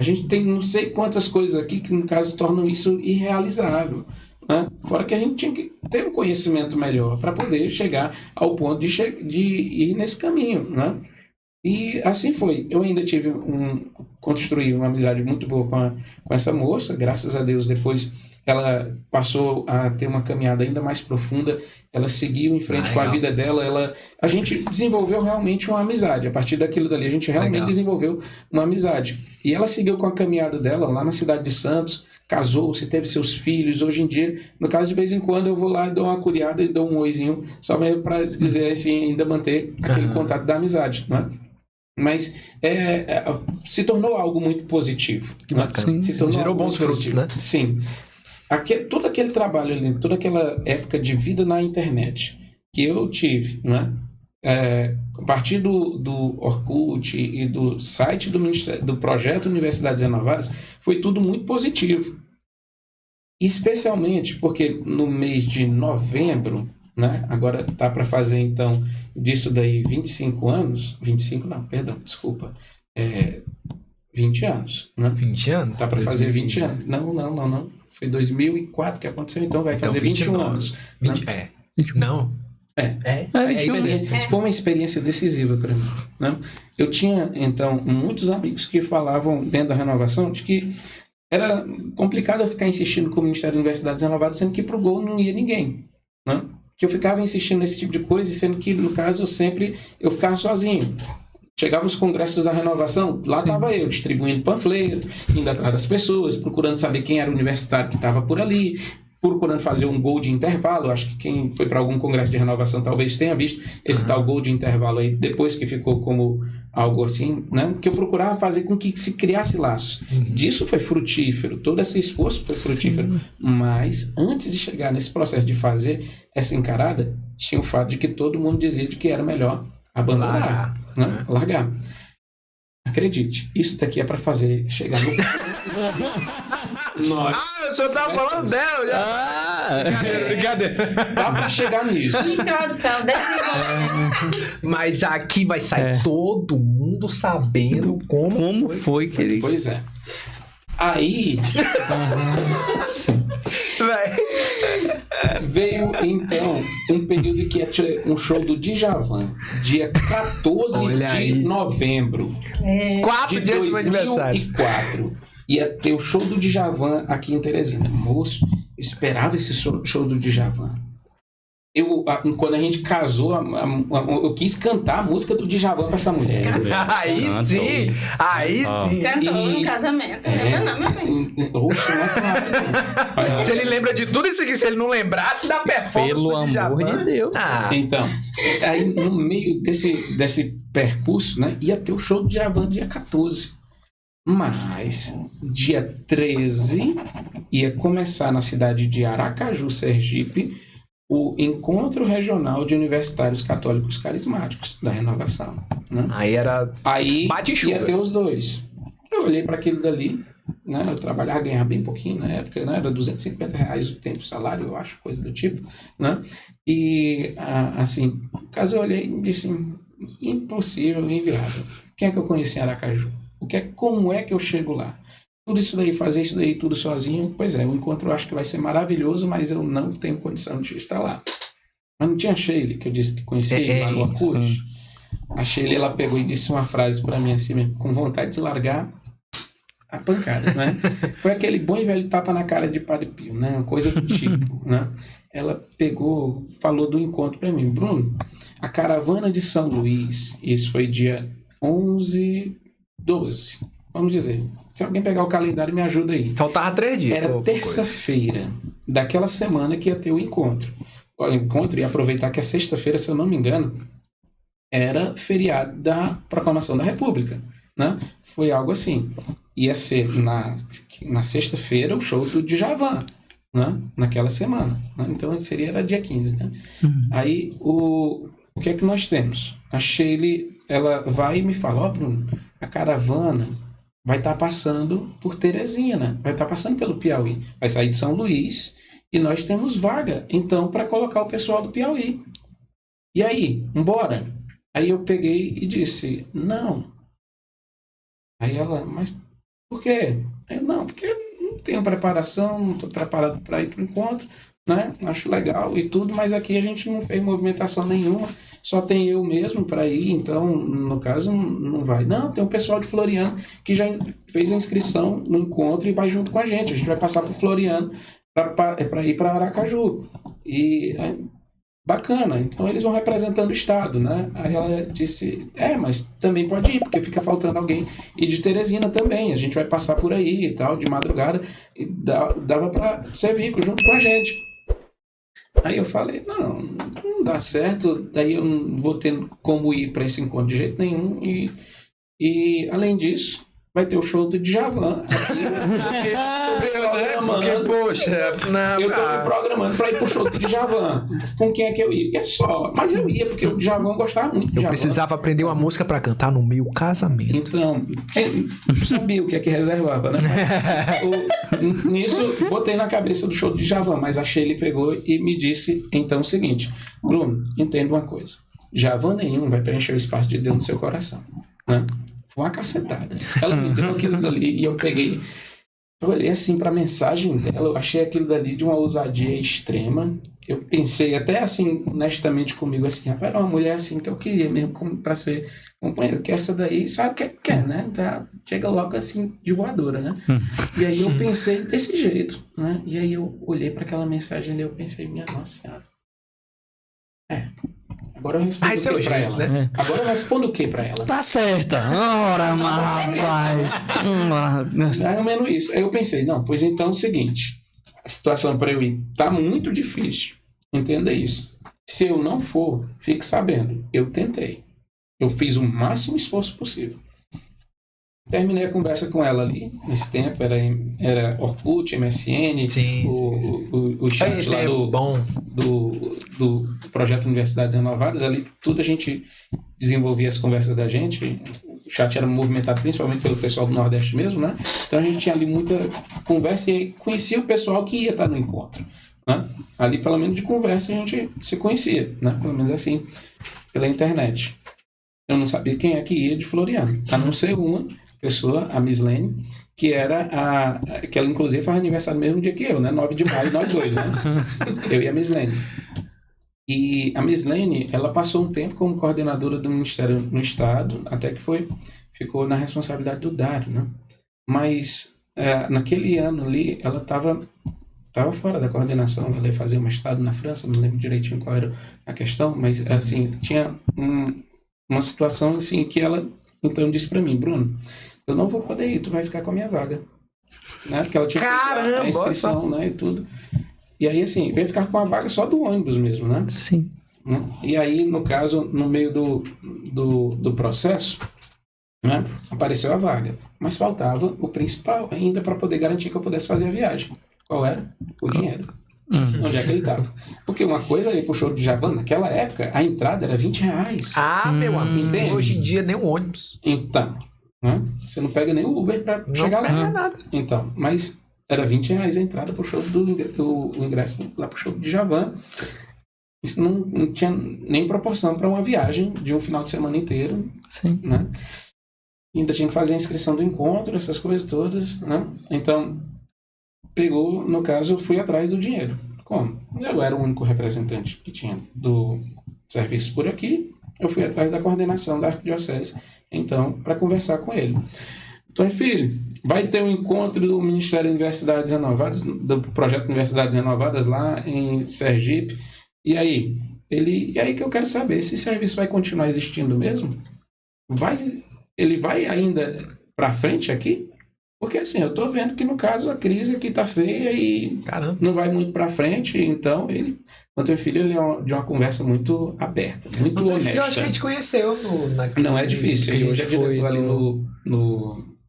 A gente tem não sei quantas coisas aqui que, no caso, tornam isso irrealizável. Né? Fora que a gente tinha que ter um conhecimento melhor para poder chegar ao ponto de ir nesse caminho. Né? E assim foi. Eu ainda construí uma amizade muito boa com essa moça. Graças a Deus, depois ela passou a ter uma caminhada ainda mais profunda. Ela seguiu em frente com a vida dela. A gente desenvolveu realmente uma amizade. A partir daquilo dali, a gente realmente desenvolveu uma amizade. E ela seguiu com a caminhada dela lá na cidade de Santos, casou-se, teve seus filhos. Hoje em dia, no caso, de vez em quando, eu vou lá e dou uma curiada e dou um oizinho, só mesmo para dizer assim, ainda manter aquele contato da amizade, né? Mas se tornou algo muito positivo. Que bacana. Né? Gerou bons frutos, né? Sim. Todo aquele trabalho ali, toda aquela época de vida na internet que eu tive, né? A partir do Orkut e do site do projeto Universidades Renovadas, foi tudo muito positivo. Especialmente porque no mês de novembro, né? Agora está para fazer, então, disso daí 25 anos. 25 não, perdão, desculpa. 20 anos. Né? 20 anos? Está para fazer 20 anos. Não. Foi 2004 que aconteceu, então vai fazer 21 anos. 20, né? Não. Foi uma experiência decisiva para mim. Né? Eu tinha, então, muitos amigos que falavam dentro da renovação de que era complicado eu ficar insistindo com o Ministério da Universidades Renovadas, sendo que para o Gol não ia ninguém. Né? Que eu ficava insistindo nesse tipo de coisa, sendo que, no caso, eu ficava sozinho. Chegava os congressos da renovação, lá estava eu, distribuindo panfleto, indo atrás das pessoas, procurando saber quem era o universitário que estava por ali, procurando fazer um gol de intervalo. Acho que quem foi para algum congresso de renovação talvez tenha visto esse tal gol de intervalo aí, depois que ficou como algo assim, né? Que eu procurava fazer com que se criasse laços. Disso foi frutífero, todo esse esforço foi frutífero. Mas, antes de chegar nesse processo de fazer essa encarada, tinha o fato de que todo mundo dizia de que era melhor abandonar, largar. Acredite, isso daqui é para fazer chegar no... o senhor tava falando dela já. Brincadeira. Dá para chegar nisso. Introdução, Mas aqui vai sair todo mundo sabendo como foi que ele... Pois é. Aí... Veio, então, um período que ia ter um show do Djavan, dia 14 de novembro. 4 dias do meu aniversário. 2004. Ia ter o show do Djavan aqui em Teresina. Moço, eu esperava esse show do Djavan. Quando a gente casou, eu quis cantar a música do Djavan pra essa mulher. Aí sim. Cantou no casamento. Não, meu bem. Se ele lembra de tudo isso aqui, se ele não lembrasse da performance pelo amor de Deus. Então, aí no meio desse percurso, né, ia ter o show do Djavan dia 14. Mas, dia 13, ia começar na cidade de Aracaju, Sergipe, o Encontro Regional de Universitários Católicos Carismáticos da Renovação. Né? Aí ia ter os dois. Eu olhei para aquilo dali, né? Eu trabalhava, ganhava bem pouquinho na época, né? Era R$250 o tempo, salário, eu acho, coisa do tipo. Né? E, assim, no caso eu olhei e disse, impossível, inviável. Quem é que eu conheci em Aracaju? Como é que eu chego lá? Tudo isso daí, fazer isso daí tudo sozinho, pois é, o encontro eu acho que vai ser maravilhoso, mas eu não tenho condição de estar lá. Mas não tinha a Sheila, que eu disse que conhecia lá no Orkut. A Sheila, ela pegou e disse uma frase pra mim assim mesmo, com vontade de largar a pancada, né? Foi aquele bom e velho tapa na cara de Padre Pio, né? Uma coisa do tipo, né? Ela pegou, falou do encontro pra mim. Bruno, a caravana de São Luís, isso foi dia 12, vamos dizer. Se alguém pegar o calendário, me ajuda aí. Faltava 3 dias. Era terça-feira daquela semana que ia ter o encontro. O encontro ia aproveitar que a sexta-feira, se eu não me engano, era feriado da Proclamação da República. Né? Foi algo assim. Ia ser na sexta-feira o show do Djavan, né? Naquela semana. Né? Então era dia 15. Né? Aí o que é que nós temos? A Sheila, ela vai e me fala, Bruno, a caravana vai estar passando por Teresina, vai estar passando pelo Piauí, vai sair de São Luís e nós temos vaga, então, para colocar o pessoal do Piauí. E aí, embora? Aí eu peguei e disse, não. Aí ela, mas Por quê? Não, porque eu não tenho preparação, não estou preparado para ir para o encontro, né? Acho legal e tudo, mas aqui a gente não fez movimentação nenhuma, só tem eu mesmo para ir, então, no caso, não vai. Não, tem um pessoal de Floriano que já fez a inscrição no encontro e vai junto com a gente vai passar por Floriano para ir para Aracaju. E bacana, então eles vão representando o estado, né? Aí ela disse, mas também pode ir, porque fica faltando alguém, e de Teresina também, a gente vai passar por aí e tal, de madrugada, e dava para servir junto com a gente. Aí eu falei, não dá certo, daí eu não vou ter como ir para esse encontro de jeito nenhum, e além disso, vai ter o show do Djavan aqui. Porque, poxa, eu tô me programando pra ir pro show do Djavan. Com quem é que eu ia? É só. Mas eu ia, porque o Djavan gostava muito de Djavan. Eu precisava aprender uma música pra cantar no meu casamento. Então, eu sabia o que é que reservava, né? Mas, nisso, botei na cabeça do show do Djavan, mas a Sheila pegou e me disse, então, o seguinte, Bruno, entenda uma coisa. Djavan nenhum vai preencher o espaço de Deus no seu coração, né? Foi uma cacetada. Ela me deu aquilo dali e eu peguei. Eu olhei assim para a mensagem dela, eu achei aquilo dali de uma ousadia extrema. Eu pensei até assim, honestamente comigo, assim, rapaz, era uma mulher assim que eu queria mesmo para ser companheiro, que essa daí sabe o que quer, né? Tá, chega logo assim de voadora, né? E aí eu pensei desse jeito, né? E aí eu olhei para aquela mensagem ali, eu pensei, minha Nossa Senhora. Agora eu respondo o que pra ela? Né? Agora eu respondo o que pra ela? Tá certa. Ora, rapaz. Mais ou menos isso. Aí eu pensei, não, pois então é o seguinte. A situação para eu ir tá muito difícil. Entenda isso. Se eu não for, fique sabendo. Eu tentei. Eu fiz o máximo esforço possível. Terminei a conversa com ela ali. Nesse tempo era Orkut, MSN, o chat lá do projeto Universidades Renovadas. Ali tudo a gente desenvolvia as conversas da gente. O chat era movimentado principalmente pelo pessoal do Nordeste mesmo, né? Então a gente tinha ali muita conversa e conhecia o pessoal que ia estar no encontro, né? Ali pelo menos de conversa a gente se conhecia, né? Pelo menos assim, pela internet. Eu não sabia quem é que ia de Floriano, a não ser uma pessoa, a Mislene, que era que ela inclusive faz aniversário no mesmo dia que eu, né? 9 de maio, nós dois, né? Eu e a Mislene. E a Mislene, ela passou um tempo como coordenadora do Ministério no Estado, até que ficou na responsabilidade do Dário, né? Mas naquele ano ali, ela estava fora da coordenação, ela ia fazer um mestrado na França, não lembro direitinho qual era a questão, mas assim, tinha uma situação assim que ela então disse para mim, Bruno, eu não vou poder ir, tu vai ficar com a minha vaga, né? Porque ela tinha a inscrição, né, e tudo. E aí, assim, eu ia ficar com a vaga só do ônibus mesmo, né? Sim. Né? E aí, no caso, no meio do processo, né, apareceu a vaga. Mas faltava o principal ainda para poder garantir que eu pudesse fazer a viagem. Qual era? O dinheiro. Onde é que ele estava? Porque uma coisa aí pro show de Djavan, naquela época, a entrada era R$20. Meu amigo, entende? Hoje em dia nem um ônibus. Então, né? Você não pega nem o Uber para chegar lá. Não pega nada. Então, mas era R$20 a entrada pro show o ingresso lá pro show de Djavan. Isso não tinha nem proporção para uma viagem de um final de semana inteiro. Sim. Né? E ainda tinha que fazer a inscrição do encontro, essas coisas todas, né? Então, pegou, no caso, eu fui atrás do dinheiro. Como? Eu era o único representante que tinha do serviço por aqui, eu fui atrás da coordenação da Arquidiocese, então, para conversar com ele. Antônio Filho, vai ter um encontro do Ministério de Universidades Renovadas, do projeto Universidades Renovadas lá em Sergipe, e aí que eu quero saber, esse serviço vai continuar existindo mesmo? Ele vai ainda para frente aqui? Porque assim, eu tô vendo que no caso a crise aqui tá feia e não vai muito para frente, então Antônio Filho, ele é de uma conversa muito aberta, muito honesta. Eu acho que a gente conheceu Não é difícil, ele hoje é diretor ali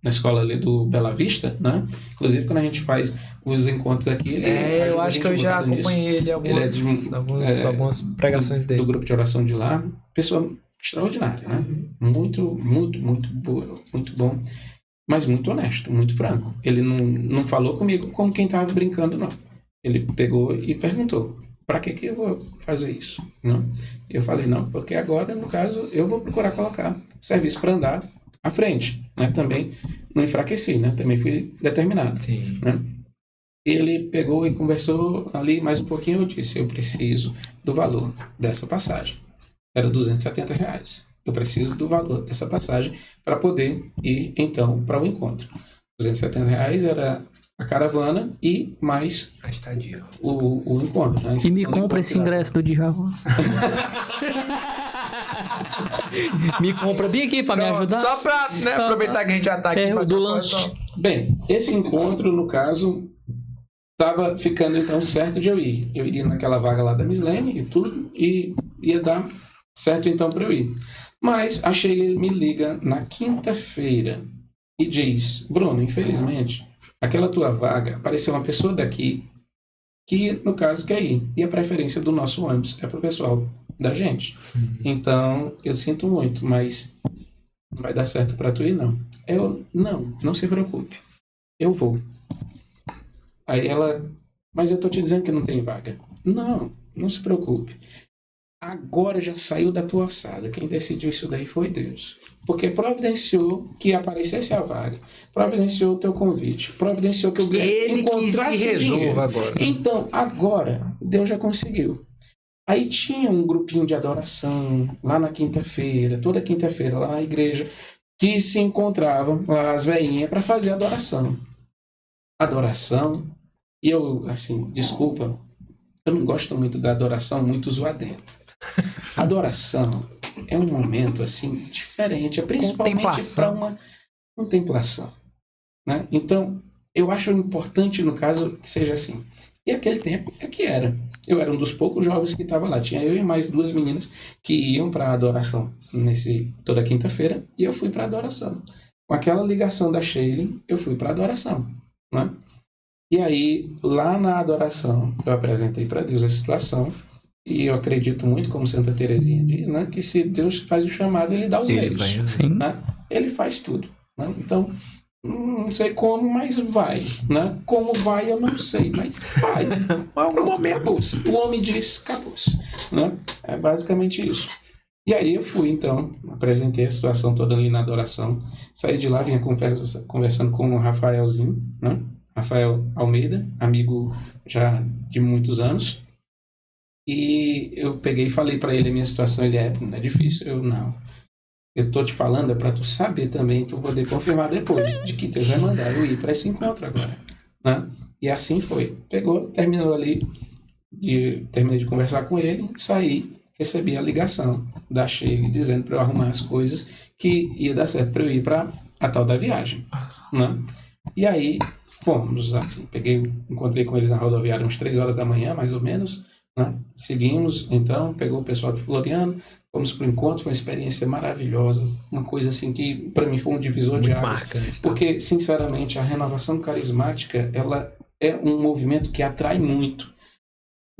na escola ali do Bela Vista, né? Inclusive quando a gente faz os encontros aqui, eu acho que eu já acompanhei ele algumas pregações dele. Do grupo de oração de lá, pessoa extraordinária, né? Muito, muito, muito boa, muito bom. Mas muito honesto, muito franco. Ele não falou comigo como quem estava brincando, não. Ele pegou e perguntou, para que eu vou fazer isso? Não? Eu falei, não, porque agora, no caso, eu vou procurar colocar serviço para andar à frente, né? Também não enfraqueci, né? Também fui determinado. Sim. Né? Ele pegou e conversou ali mais um pouquinho. Eu disse: eu preciso do valor dessa passagem. Era R$270. Eu preciso do valor dessa passagem para poder ir então para o encontro. R$270 era a caravana e mais A estadia. o encontro. Né? E me compra esse ingresso do Djavan. Me compra bem aqui pra me ajudar. Só pra aproveitar que a gente já tá aqui. É, o fazer do uma lanche. coisa. Bem, esse encontro, no caso, estava ficando então certo de eu ir. Eu iria naquela vaga lá da Mislene e tudo, e ia dar certo então para eu ir. Mas a Sheila me liga na quinta-feira e diz: Bruno, infelizmente, aquela tua vaga, apareceu uma pessoa daqui que, no caso, quer ir. E a preferência do nosso ônibus é pro pessoal da gente. Então, eu sinto muito, mas não vai dar certo para tu ir, não. Eu, não se preocupe. Eu vou. Aí ela: mas eu tô te dizendo que não tem vaga. Não se preocupe. Agora já saiu da tua alçada. Quem decidiu isso daí foi Deus. Porque providenciou que aparecesse a vaga. Providenciou o teu convite. Providenciou que eu Ele que se encontrasse resolva dinheiro. agora. Então, agora, Deus já conseguiu. Aí tinha um grupinho de adoração lá na quinta-feira, toda quinta-feira lá na igreja, que se encontravam lá as veinhas para fazer adoração. E eu, assim, desculpa, eu não gosto muito da adoração muito zoadenta. Adoração é um momento, assim, diferente, principalmente para uma contemplação, né? Então, eu acho importante, no caso, que seja assim. E aquele tempo é que era. Eu era um dos poucos jovens que estava lá. Tinha eu e mais 2 meninas que iam para a adoração toda quinta-feira, e eu fui para a adoração. Com aquela ligação da Sheila, eu fui para a adoração, né? E aí, lá na adoração, eu apresentei para Deus a situação, e eu acredito muito, como Santa Teresinha diz, né, que se Deus faz o chamado, Ele dá os meios. Né? Ele faz tudo. Né? Então, não sei como, mas vai. Né? Como vai, eu não sei, mas vai. Acabou-se. O homem diz: acabou-se. Né? É basicamente isso. E aí eu fui, então, apresentei a situação toda ali na adoração, saí de lá, vinha conversando com o Rafaelzinho, né? Rafael Almeida, amigo já de muitos anos, e eu peguei e falei para ele a minha situação. Ele: não é difícil. Eu tô te falando é para tu saber também, tu poder confirmar depois de que Deus vai mandar eu ir para esse encontro agora, né? E assim foi. Terminei de conversar com ele, saí, recebi a ligação da Sheila dizendo para eu arrumar as coisas que ia dar certo para eu ir para a tal da viagem, né? E aí fomos, assim, encontrei com eles na rodoviária umas 3 horas da manhã, mais ou menos, né? Seguimos, então, pegou o pessoal de Floriano, fomos para o encontro. Foi uma experiência maravilhosa, uma coisa assim que para mim foi um divisor de águas, porque, sinceramente, a renovação carismática, ela é um movimento que atrai muito,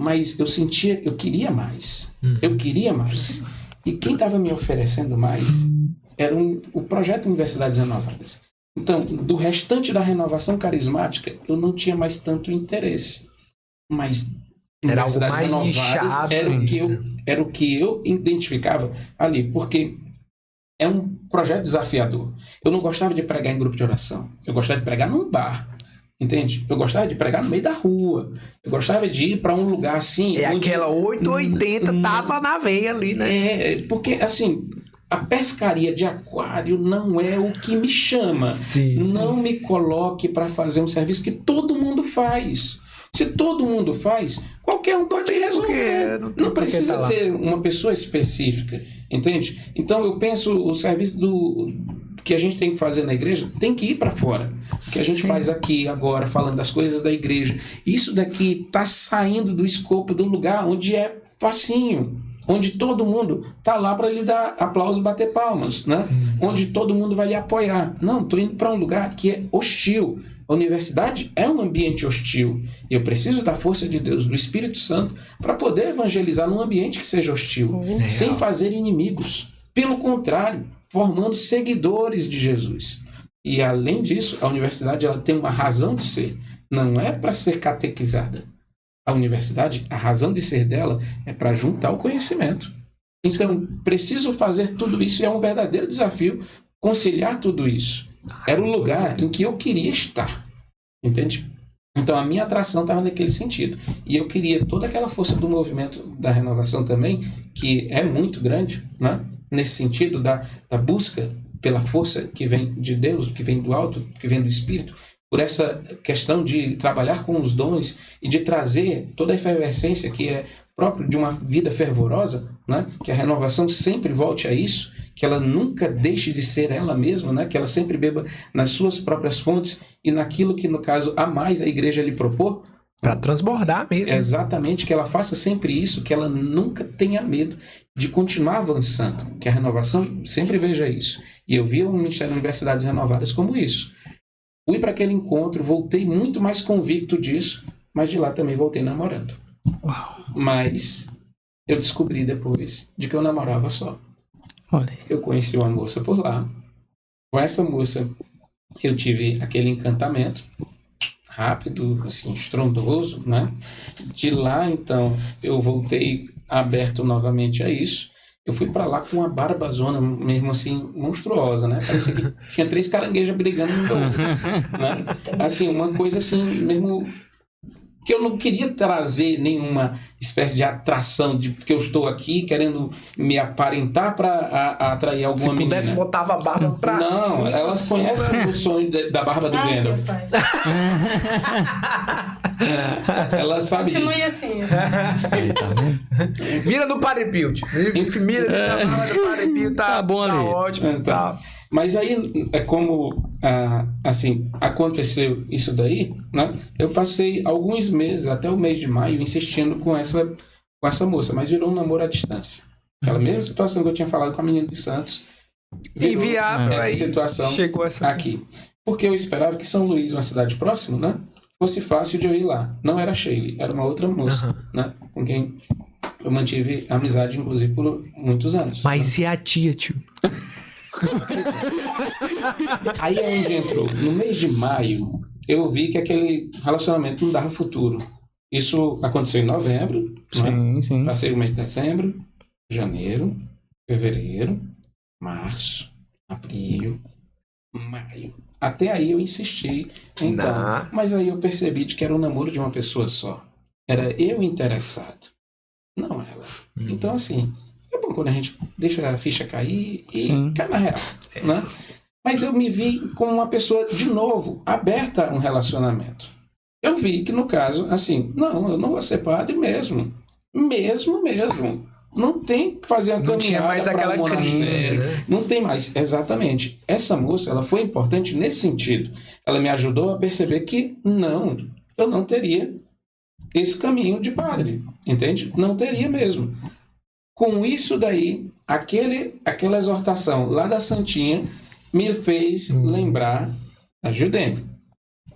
mas eu queria mais, e quem estava me oferecendo mais era o projeto Universidades Renovadas. Então, do restante da renovação carismática, eu não tinha mais tanto interesse, mas era algo mais nichado, era o que eu identificava ali, porque é um projeto desafiador. Eu não gostava de pregar em grupo de oração, eu gostava de pregar num bar, entende? Eu gostava de pregar no meio da rua, eu gostava de ir para um lugar assim... aquela 880 tava na veia ali, né? Porque assim, a pescaria de aquário não é o que me chama. Sim. Não me coloque para fazer um serviço que todo mundo faz. Se todo mundo faz, qualquer um pode resolver. Não precisa ter uma pessoa específica, entende? Então eu penso, o serviço que a gente tem que fazer na igreja tem que ir para fora. O que a gente faz aqui agora, falando das coisas da igreja, isso daqui está saindo do escopo do lugar onde é facinho, onde todo mundo está lá para lhe dar aplauso e bater palmas, né? Onde todo mundo vai lhe apoiar. Não, estou indo para um lugar que é hostil. A universidade é um ambiente hostil. E eu preciso da força de Deus, do Espírito Santo, para poder evangelizar num ambiente que seja hostil, sem fazer inimigos. Pelo contrário, formando seguidores de Jesus. E além disso, a universidade ela tem uma razão de ser. Não é para ser catequizada. A universidade, a razão de ser dela é para juntar o conhecimento. Então, preciso fazer tudo isso, e é um verdadeiro desafio conciliar tudo isso. Era o lugar em que eu queria estar, entende? Então a minha atração estava naquele sentido. E eu queria toda aquela força do movimento da renovação também, que é muito grande, né? Nesse sentido da busca pela força que vem de Deus, que vem do alto, que vem do Espírito, por essa questão de trabalhar com os dons e de trazer toda a efervescência que é próprio de uma vida fervorosa, né? Que a renovação sempre volte a isso, que ela nunca deixe de ser ela mesma, né? Que ela sempre beba nas suas próprias fontes e naquilo que, no caso, a mais a igreja lhe propor. Para transbordar mesmo. Exatamente, que ela faça sempre isso, que ela nunca tenha medo de continuar avançando, que a renovação sempre veja isso. E eu vi o Ministério de Universidades Renovadas como isso. Fui para aquele encontro, voltei muito mais convicto disso, mas de lá também voltei namorando. Uau. Mas eu descobri depois de que eu namorava só. Olha. Eu conheci uma moça por lá. Com essa moça eu tive aquele encantamento rápido, assim, estrondoso, né? De lá, então, eu voltei aberto novamente a isso. Eu fui pra lá com uma barbazona mesmo assim, monstruosa, né? Parecia que tinha 3 caranguejos brigando no outro, né? Assim, uma coisa assim, mesmo que eu não queria trazer nenhuma espécie de atração de porque eu estou aqui querendo me aparentar para atrair alguma menina. Se pudesse, botava a barba pra não, cima. elas conhecem o sonho da barba do Gandalf. Ela sabe disso. Continue assim. Mira no Parepilt. Mira no Parepilt, tá bom ali. Tá ótimo. Então, Tá. Mas aí, é como, assim, aconteceu isso daí, né? Eu passei alguns meses, até o mês de maio, insistindo com essa moça, mas virou um namoro à distância. Aquela mesma situação que eu tinha falado com a menina de Santos, virou Inviável. essa Aí situação chegou essa aqui. Porque eu esperava que São Luís, uma cidade próxima, né? Fosse fácil de eu ir lá. Não era Sheila, era uma outra moça, né? Com quem eu mantive amizade, inclusive, por muitos anos. Mas e a tia, tio? Aí é onde entrou. No mês de maio, eu vi que aquele relacionamento não dava futuro. Isso aconteceu em novembro, né? Sim. Passei o mês de dezembro, janeiro, fevereiro, março, abril, maio. Até aí eu insisti. Então, mas aí eu percebi de que era um namoro de uma pessoa só. Era eu interessado, não ela. Então, assim, é bom quando a gente deixa a ficha cair e cai na real, né? Mas eu me vi como uma pessoa, de novo, aberta a um relacionamento. Eu vi que, no caso, assim, não, eu não vou ser padre mesmo. Mesmo. Não tem que fazer uma caminhada para um monastério. Né? Não tem mais. Exatamente. Essa moça, ela foi importante nesse sentido. Ela me ajudou a perceber que, não, eu não teria esse caminho de padre. Entende? Não teria mesmo. Com isso daí, aquela exortação lá da Santinha me fez lembrar da Judeme.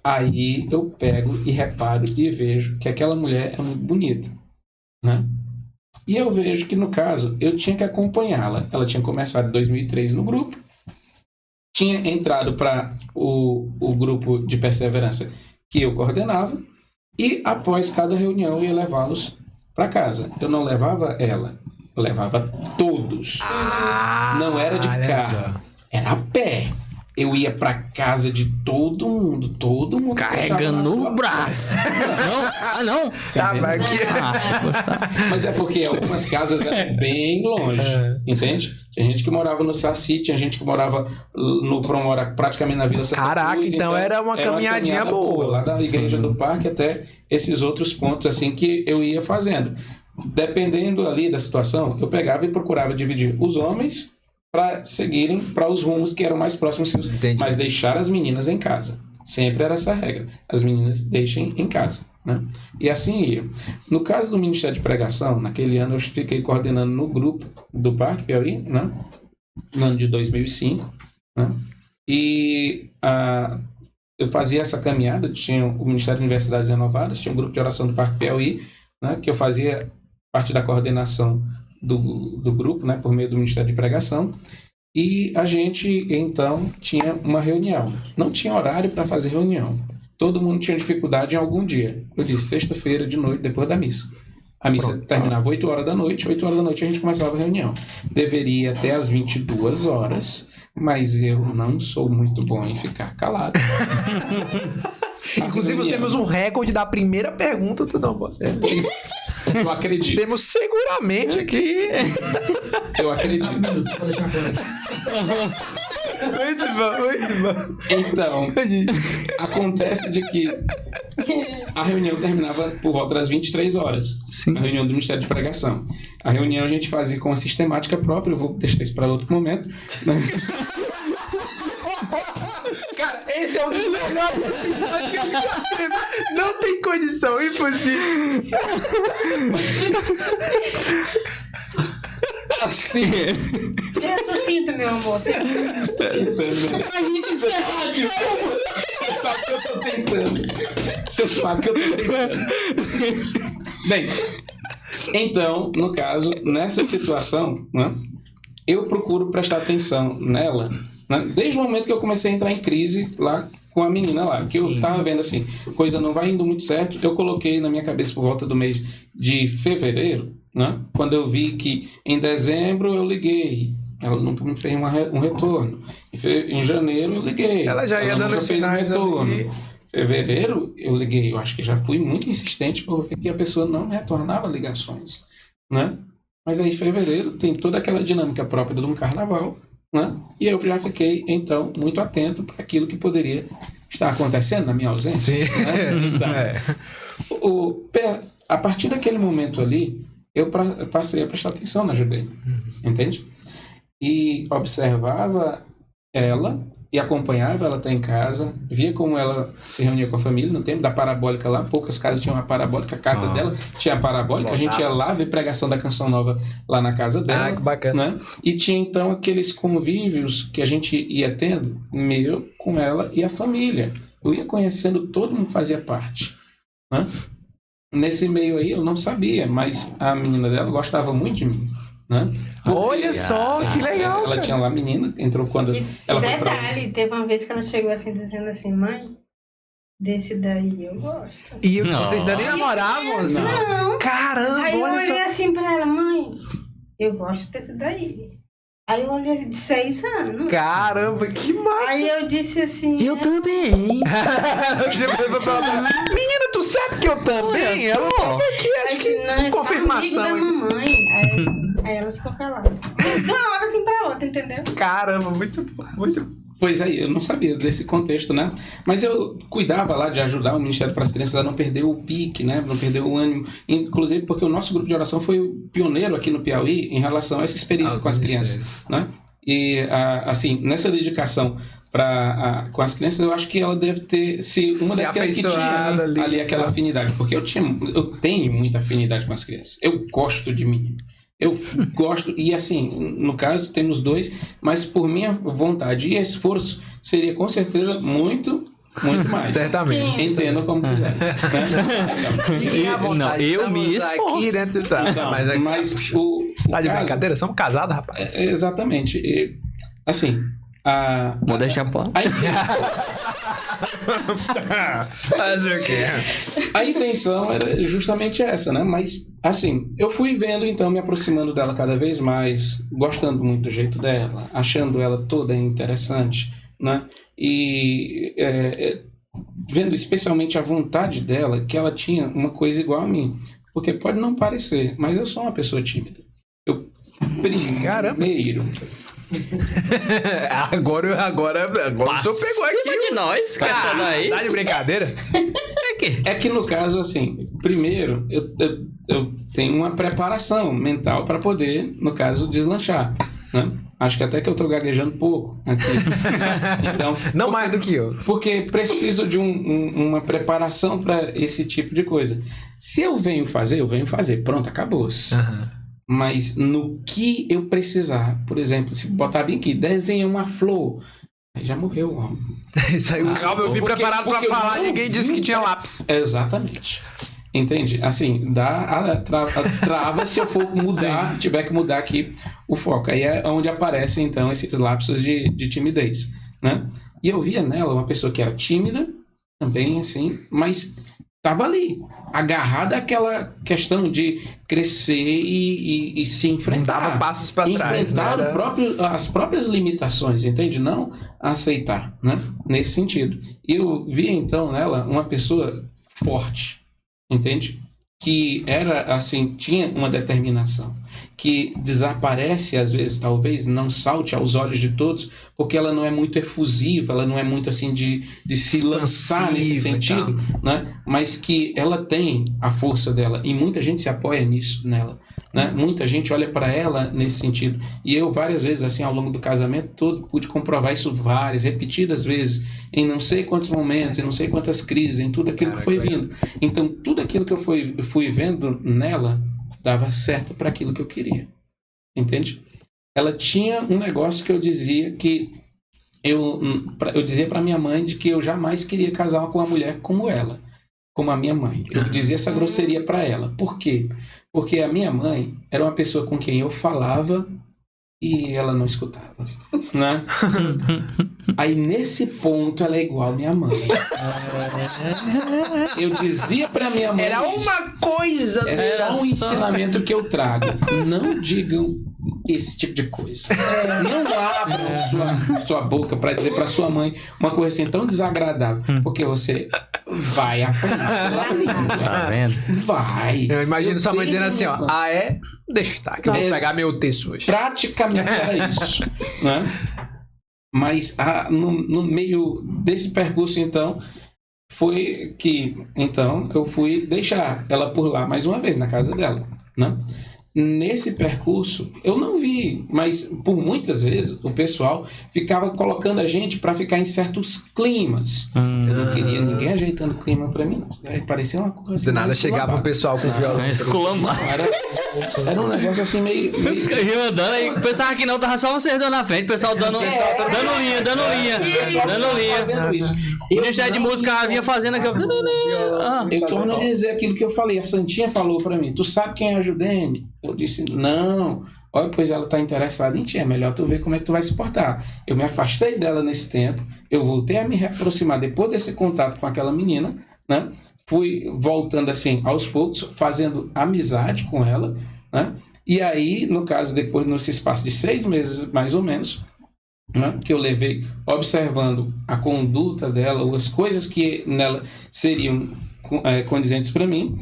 Aí eu pego e reparo e vejo que aquela mulher é muito bonita, né? E eu vejo que, no caso, eu tinha que acompanhá-la. Ela tinha começado em 2003 no grupo, tinha entrado para o grupo de perseverança que eu coordenava, e após cada reunião eu ia levá-los para casa. Eu não levava ela, eu levava todos. Não era de carro, era a pé. Eu ia pra casa de todo mundo carregando o braço. Não. Tava aqui. Mas é porque algumas casas eram bem longe, entende? Tinha gente que morava no Saci, tinha gente que morava no Promora, praticamente na Vila Santa Cruz. Caraca, então era uma caminhadinha boa. Lá da Igreja do Parque até esses outros pontos assim que eu ia fazendo. Dependendo ali da situação, eu pegava e procurava dividir os homens para seguirem para os rumos que eram mais próximos seus. Entendi. Mas deixar as meninas em casa. Sempre era essa regra. As meninas deixem em casa, né? E assim ia. No caso do Ministério de Pregação, naquele ano eu fiquei coordenando no grupo do Parque Piauí, né? No ano de 2005, né? E eu fazia essa caminhada, tinha o Ministério de Universidades Renovadas, tinha um grupo de oração do Parque Piauí, né? Que eu fazia parte da coordenação do grupo, né, por meio do Ministério de Pregação, e a gente, então, tinha uma reunião. Não tinha horário para fazer reunião. Todo mundo tinha dificuldade em algum dia. Eu disse, sexta-feira de noite, depois da missa. A missa terminava 8 horas da noite, 8 horas da noite a gente começava a reunião. Deveria até às 22 horas mas eu não sou muito bom em ficar calado. Inclusive, nós temos um recorde da primeira pergunta do Não Pode. Eu acredito. Temos seguramente aqui. Eu acredito. Muito bom. Então, acontece de que a reunião terminava por volta das 23 horas. Sim. A reunião do Ministério de Pregação. A reunião a gente fazia com a sistemática própria, eu vou deixar isso para outro momento. Cara, esse é um dos melhores episódios que eu já teve. Não tem condição, impossível. Assim. Eu sinto, meu amor. A gente encerra de novo. Você sabe que eu tô tentando. Bem, então, no caso, nessa situação, né, eu procuro prestar atenção nela, né, desde o momento que eu comecei a entrar em crise lá com a menina lá, que eu estava vendo assim, coisa não vai indo muito certo, eu coloquei na minha cabeça por volta do mês de fevereiro, né, quando eu vi que em dezembro eu liguei, ela não me fez um retorno, em janeiro eu liguei, ela já ia dando sinais ali. Fevereiro eu liguei, eu acho que já fui muito insistente porque a pessoa não retornava ligações, né? Mas aí fevereiro tem toda aquela dinâmica própria de um carnaval, né? E eu já fiquei então muito atento para aquilo que poderia estar acontecendo na minha ausência. Sim. Né? Então, a partir daquele momento ali, eu passei a prestar atenção na Judeia, entende? E observava ela e acompanhava ela até em casa, via como ela se reunia com a família no tempo da parabólica lá, poucas casas tinham uma parabólica, a casa dela tinha a parabólica, a gente ia lá ver pregação da Canção Nova lá na casa dela. Que bacana. Né? E tinha então aqueles convívios que a gente ia tendo, meu, com ela e a família. Eu ia conhecendo, todo mundo fazia parte. Né? Nesse meio aí eu não sabia, mas a menina dela gostava muito de mim. Né? Olha só, que legal. Ela tinha lá a menina, entrou quando ela foi pra... Detalhe, teve uma vez que ela chegou assim, dizendo assim, mãe, desse daí eu gosto. E vocês ainda nem namoravam? Assim? Não. Caramba, Aí eu olha olhei só. assim pra ela, mãe, eu gosto desse daí. Aí eu olhei de 6 anos. Caramba, que massa. Aí eu disse assim... Eu também. Menina, tu sabe que eu também? Ela tava aqui, acho que não, confirmação. Da mamãe. Aí ela ficou calada. De uma hora assim pra outra, entendeu? Caramba, muito bom. Pois aí, eu não sabia desse contexto, né? Mas eu cuidava lá de ajudar o Ministério para as Crianças a não perder o pique, né? Não perder o ânimo. Inclusive porque o nosso grupo de oração foi o pioneiro aqui no Piauí em relação a essa experiência com as crianças, né? E, assim, nessa dedicação com as crianças, eu acho que ela deve ter sido uma das crianças que tinha ali aquela afinidade. Porque eu tenho muita afinidade com as crianças. Eu gosto de mim. Eu gosto, e assim, no caso temos 2, mas por minha vontade e esforço, seria com certeza muito mais. Certamente. Entenda como quiser. Não, eu me esforço. Aqui dentro mas o tá de caso, brincadeira? Somos casados, rapaz. Exatamente. E, assim, Modéstia à parte. Fazer o quê? A intenção era justamente essa, né? Mas, assim, eu fui vendo, então, me aproximando dela cada vez mais, gostando muito do jeito dela, achando ela toda interessante, né? E vendo especialmente a vontade dela, que ela tinha uma coisa igual a mim. Porque pode não parecer, mas eu sou uma pessoa tímida. Eu primeiro... Agora o senhor pegou aqui. De nós, cara, daí. Tá de brincadeira? É que no caso, assim, primeiro eu tenho uma preparação mental para poder, no caso, deslanchar, né? Acho que até que eu tô gaguejando pouco aqui. Então, não mais do que eu. Porque preciso de uma preparação para esse tipo de coisa. Se eu venho fazer, pronto, acabou-se. Mas no que eu precisar, por exemplo, se botar bem aqui, desenha uma flor, aí já morreu o homem. Isso aí, calma, eu vim preparado pra falar, ninguém disse que tinha lápis. Exatamente. Entende? Assim, dá a trava se eu for mudar, tiver que mudar aqui o foco. Aí é onde aparecem, então, esses lapsos de timidez, né? E eu via nela uma pessoa que era tímida, também, assim, mas estava ali, agarrada àquela questão de crescer e se enfrentar. Não dava passos para trás. Enfrentar as próprias limitações, entende? Não aceitar, né? Nesse sentido. Eu via então nela uma pessoa forte, entende? Que era assim, tinha uma determinação, que desaparece às vezes, talvez não salte aos olhos de todos, porque ela não é muito efusiva, ela não é muito assim de se lançar nesse sentido, né? Mas que ela tem a força dela e muita gente se apoia nisso nela, né? Muita gente olha para ela nesse sentido, e eu várias vezes assim ao longo do casamento todo pude comprovar isso repetidas vezes, em não sei quantos momentos, em não sei quantas crises, em tudo aquilo que foi vindo. Então tudo aquilo que eu fui vendo nela dava certo para aquilo que eu queria, entende? Ela tinha um negócio que eu dizia que eu dizia para minha mãe de que eu jamais queria casar com uma mulher como ela, como a minha mãe. Eu dizia essa grosseria para ela. Por quê? Porque a minha mãe era uma pessoa com quem eu falava e ela não escutava, né? Aí nesse ponto ela é igual a minha mãe. Eu dizia pra minha mãe... Era uma coisa... É só um ensinamento que eu trago. Não digam esse tipo de coisa. Não abram sua boca pra dizer pra sua mãe uma coisa assim tão desagradável. Porque você vai apanhar pela língua. Tá vendo? Vai. Eu imagino sua mãe dizendo assim, ó... Deixa estar, que eu vou pegar meu texto hoje. Praticamente era isso, né? Mas no meio desse percurso, então, foi que, então, eu fui deixar ela por lá mais uma vez, na casa dela, né? Nesse percurso, eu não vi, mas por muitas vezes o pessoal ficava colocando a gente para ficar em certos climas. Eu não queria ninguém ajeitando clima para mim, não. Parecia uma coisa assim. De nada chegava o pessoal com violão. Era um negócio assim meio... Eu andando aí, pensava que não, tava só você andando na frente, o pessoal dando linha. Fazendo isso. Ministério de Música vinha fazendo aqui. Eu torno a dizer aquilo que eu falei. A Santinha falou pra mim: tu sabe quem é a Judene? Eu disse: não. Olha, pois ela tá interessada em ti. É melhor tu ver como é que tu vai se portar. Eu me afastei dela nesse tempo. Eu voltei a me reaproximar depois desse contato com aquela menina, né? Fui voltando assim aos poucos, fazendo amizade com ela, né? E aí, no caso, depois, nesse espaço de 6 meses, mais ou menos, né, que eu levei observando a conduta dela, as coisas que nela seriam condizentes para mim,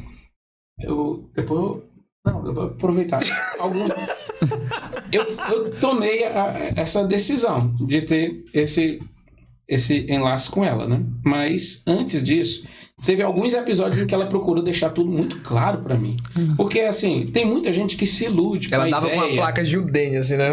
eu vou aproveitar. Eu tomei essa decisão de ter esse enlace com ela, né? Mas antes disso, teve alguns episódios em que ela procurou deixar tudo muito claro pra mim. Porque, assim, tem muita gente que se ilude com a ideia. Ela dava com uma placa Judene, assim, né?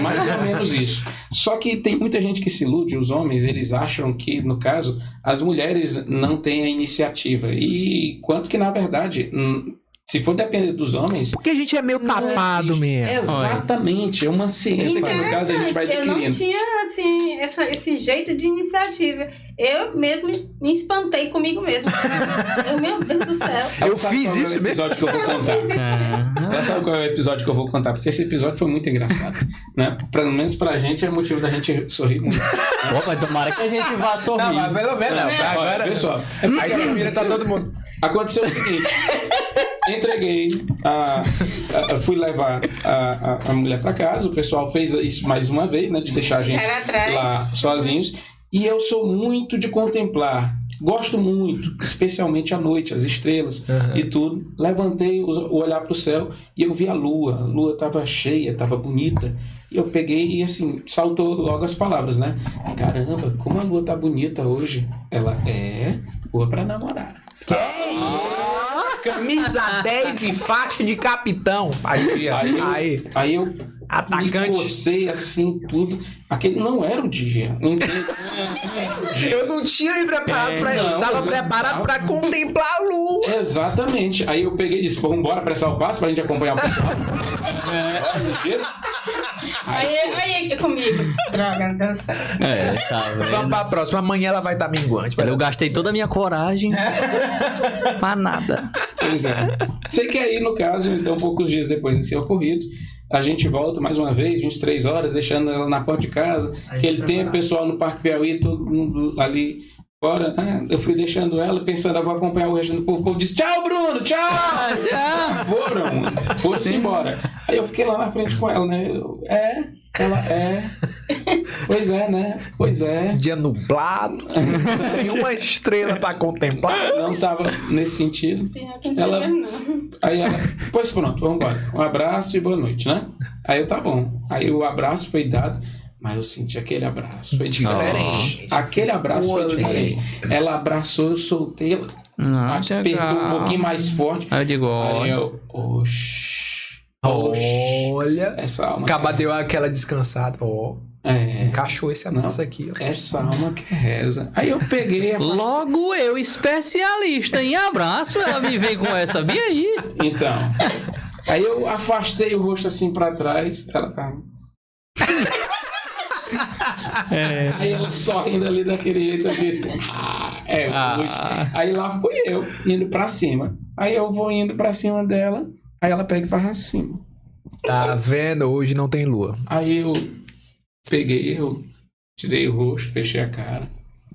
Mais ou menos isso. Só que tem muita gente que se ilude, os homens, eles acham que, no caso, as mulheres não têm a iniciativa. E quanto que, na verdade... Se for depender dos homens... Porque a gente é meio tapado mesmo. Exatamente. É uma ciência que, no caso, a gente vai adquirindo. Eu não tinha, assim, esse jeito de iniciativa. Eu mesmo me espantei comigo mesmo. Meu Deus do céu. Eu fiz isso mesmo? Sabe qual é o episódio que eu vou contar? Porque esse episódio foi muito engraçado. Né? Pelo menos pra gente é motivo da gente sorrir muito. Opa, tomara que a gente vá sorrir. Não, mas pelo menos não. Agora, pessoal. Aí tá todo mundo... Aconteceu o seguinte... Entreguei, fui levar a mulher para casa, o pessoal fez isso mais uma vez, né, de deixar a gente lá sozinhos, e eu sou muito de contemplar, gosto muito, especialmente à noite, as estrelas e tudo. Levantei o olhar para o céu e eu vi a lua estava cheia, estava bonita, e eu peguei e assim, saltou logo as palavras, né, caramba, como a lua tá bonita hoje, ela é boa para namorar. Camisa 10 e faixa de capitão. Aí eu atacante. Me cocei assim, tudo. Aquele não era o dia. Eu não tinha me preparado pra isso. Eu tava preparado pra contemplar a lua. Exatamente. Aí eu peguei e disse: vamos embora apressar o passo pra gente acompanhar o pessoal. Aí comigo. Droga, não deu certo. Vamos pra próxima. Amanhã ela vai estar minguante. Eu gastei toda a minha coragem pra nada. Pois é. Sei que aí, no caso, então, poucos dias depois de ser ocorrido, a gente volta mais uma vez, 23 horas, deixando ela na porta de casa. Aquele tempo, pessoal no Parque Piauí, todo mundo ali fora, né? Eu fui deixando ela, pensando, eu vou acompanhar o restante do povo. O povo disse, tchau, Bruno, tchau! Foram-se embora. Aí eu fiquei lá na frente com ela, né? Pois é, né? Pois é. Dia nublado, nenhuma estrela pra contemplar. Não tava nesse sentido. Aí ela, pois pronto, vamos embora. Um abraço e boa noite, né? Aí eu, tá bom. Aí o abraço foi dado, mas eu senti aquele abraço. Foi diferente. Aquele abraço foi diferente. Ela abraçou, eu soltei, ela apertou um pouquinho mais forte. Aí eu digo, aí eu, oxi. Olha, essa alma acaba deu aquela descansada. Encaixou esse abraço aqui. Ó. Essa alma que reza. Aí eu peguei. Logo eu, especialista em abraço, ela me vem com essa. Vem aí. Então. Aí eu afastei o rosto assim pra trás. Ela tá. Aí ela sorrindo ali daquele jeito, eu disse: hoje. Aí lá fui eu, indo pra cima. Aí eu vou indo pra cima dela. Aí ela pega e faz assim. Tá vendo? Hoje não tem lua. Aí eu peguei, eu tirei o rosto, fechei a cara.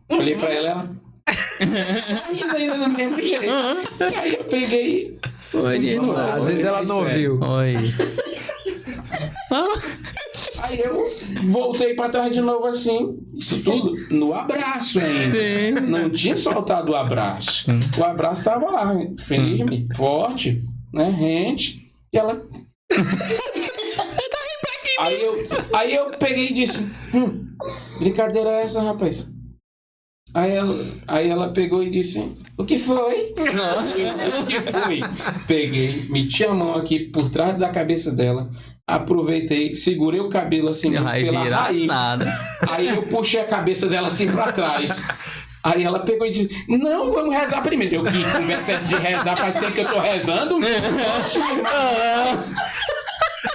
Olhei pra ela. ainda do mesmo jeito. Aí eu peguei. Às vezes ela não viu. Oi. Aí eu voltei pra trás de novo assim. Isso tudo no abraço ainda. Sim. Não tinha soltado o abraço. O abraço tava lá, firme, forte. Né, rente, e ela aí eu peguei e disse, brincadeira é essa, rapaz? Aí ela pegou e disse, o que foi? O que foi? Peguei, meti a mão aqui por trás da cabeça dela, aproveitei, segurei o cabelo assim pela raiz, aí eu puxei a cabeça dela assim pra trás. Aí ela pegou e disse, não, vamos rezar primeiro. Eu, que conversa essa de rezar, faz tempo que eu tô rezando.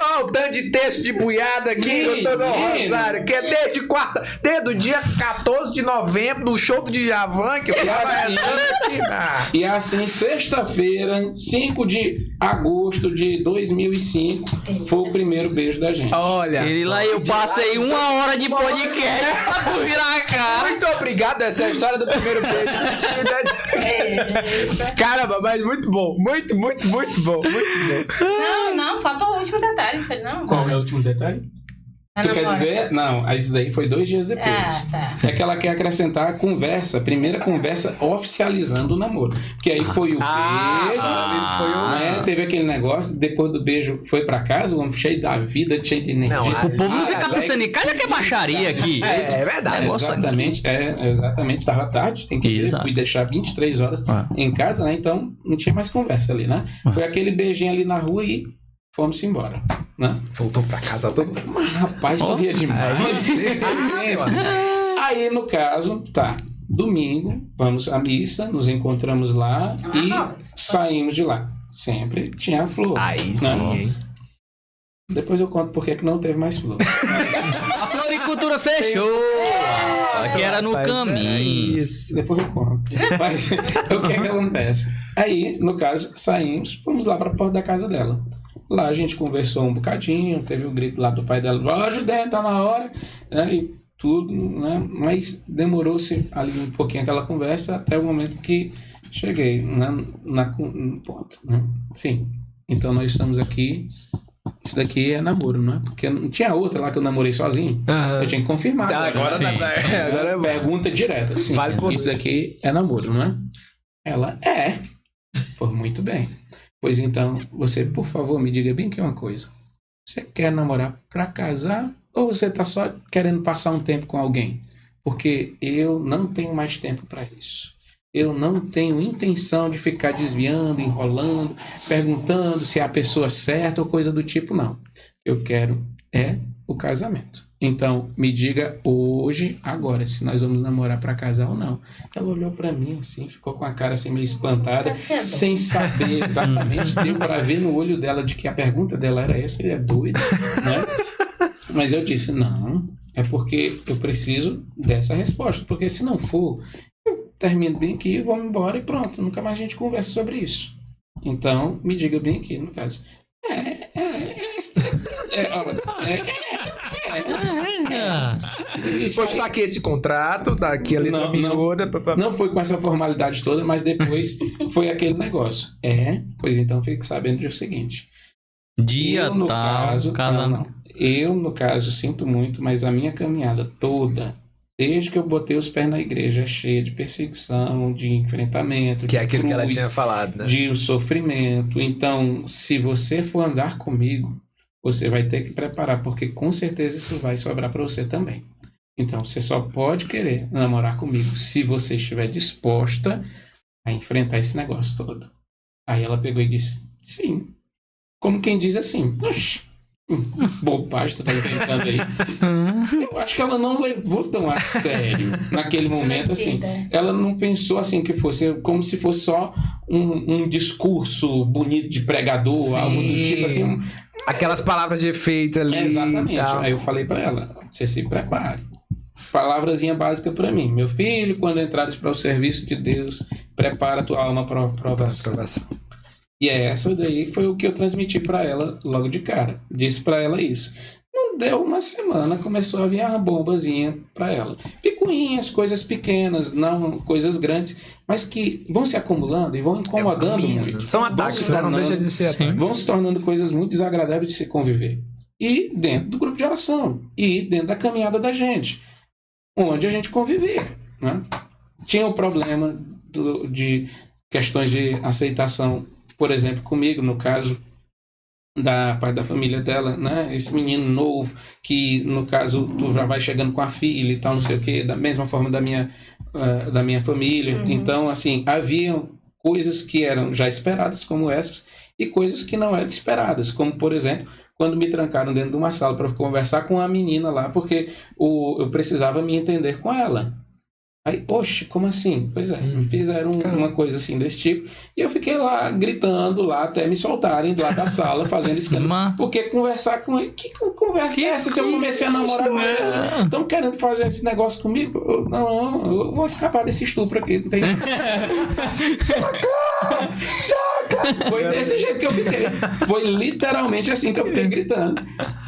Olha o tanto de texto de buiada aqui, eu tô no Rosário, que é desde o dia 14 de novembro, do show do Djavan, que eu tava rezando aqui, E assim, sexta-feira, 5 de agosto de 2005, foi o primeiro beijo da gente. Olha ele só, lá eu passei 1 hora de podcast pra virar a cara. Muito obrigado, essa é a história do primeiro beijo. Caramba, mas muito bom, muito bom. Não, falta o último detalhe. Não. Qual é o último detalhe? Tu quer dizer? Não, isso daí foi 2 dias depois. Tá. É que ela quer acrescentar a conversa, a primeira conversa oficializando o namoro. Que aí foi o beijo, né? Teve aquele negócio, depois do beijo foi pra casa, o homem cheio da vida, cheio de energia. O povo não fica pensando em casa que é baixaria aqui. É verdade. Exatamente, tava tarde, tem que ir. Fui deixar 23 horas em casa, né? Então não tinha mais conversa ali, né? Foi aquele beijinho ali na rua e fomos embora, né? Voltou pra casa todo mundo. Mas, rapaz, sorria demais. Aí, no caso, domingo, vamos à missa, nos encontramos lá e saímos de lá. Sempre tinha a flor. Aí sim, hein? Depois eu conto porque que não teve mais flor. A floricultura fechou. Aqui era no caminho. Isso. Depois eu conto. Mas o que acontece? Aí, no caso, saímos, fomos lá para a porta da casa dela. Lá a gente conversou um bocadinho, teve o grito lá do pai dela, ajudei, tá na hora, né, e tudo, né, demorou-se ali um pouquinho aquela conversa até o momento que cheguei, né, no ponto, né, sim, então nós estamos aqui, isso daqui é namoro, não é? Porque não tinha outra lá que eu namorei sozinho, eu tinha que confirmar. Agora é pergunta direta, sim, vale por isso daqui é namoro, não é? Ela, pô, muito bem. Pois então, você, por favor, me diga bem que uma coisa. Você quer namorar pra casar ou você tá só querendo passar um tempo com alguém? Porque eu não tenho mais tempo para isso. Eu não tenho intenção de ficar desviando, enrolando, perguntando se é a pessoa certa ou coisa do tipo, não. Eu quero o casamento. Então, me diga hoje, agora, se nós vamos namorar para casar ou não. Ela olhou para mim assim, ficou com a cara assim meio espantada, sem saber exatamente. Deu para ver no olho dela de que a pergunta dela era essa, ele é doido, né? Mas eu disse, não, é porque eu preciso dessa resposta, porque se não for, eu termino bem aqui, vamos embora e pronto, nunca mais a gente conversa sobre isso. Então, me diga bem aqui, no caso. Postar aqui esse contrato, daqui a letra miúda. Não foi com essa formalidade toda, mas depois foi aquele negócio. Pois então fique sabendo do seguinte. Dia eu, no tal, caso, casamento. Eu, no caso, sinto muito, mas a minha caminhada toda, desde que eu botei os pés na igreja, é cheia de perseguição, de enfrentamento, Que é de aquilo que ela cruz, tinha falado, né? de sofrimento. Então, se você for andar comigo, você vai ter que preparar, porque com certeza isso vai sobrar para você também. Então, você só pode querer namorar comigo se você estiver disposta a enfrentar esse negócio todo. Aí ela pegou e disse, sim. Como quem diz assim, oxe, bobagem, tu tá inventando aí. Eu acho que ela não levou tão a sério naquele momento, assim. Ela não pensou assim que fosse como se fosse só um discurso bonito de pregador, Sim. algo do tipo assim. Aquelas palavras de efeito ali. Exatamente. Tal. Aí eu falei pra ela, você se prepare. Palavrazinha básica pra mim. Meu filho, quando entrares para o serviço de Deus, prepara tua alma para a provação. E essa daí foi o que eu transmiti pra ela logo de cara. Disse pra ela isso. Não deu uma semana, começou a vir uma bombazinha pra ela. Picuinhas, coisas pequenas, não coisas grandes, mas que vão se acumulando e vão incomodando muito. São ataques, né? Não deixa de ser ataques. Vão se tornando coisas muito desagradáveis de se conviver. E dentro do grupo de oração. E dentro da caminhada da gente. Onde a gente convivia, né? Tinha o problema de questões de aceitação, por exemplo, comigo, no caso da parte da família dela, né? Esse menino novo, que no caso tu já vai chegando com a filha e tal, não sei o quê, da mesma forma da minha família. Então, assim, haviam coisas que eram já esperadas como essas e coisas que não eram esperadas, como, por exemplo, quando me trancaram dentro de uma sala para conversar com a menina lá, porque eu precisava me entender com ela. Aí, poxa, como assim? Pois é, fizeram uma coisa assim desse tipo. E eu fiquei lá gritando lá até me soltarem lá da sala, fazendo escândalo. Porque conversar com ele. Que conversa é essa? Se eu comecei a namorar com eles, estão querendo fazer esse negócio comigo? Não, eu vou escapar desse estupro aqui. Não tem... Saca! Foi desse jeito que eu fiquei. Foi literalmente assim que eu fiquei gritando.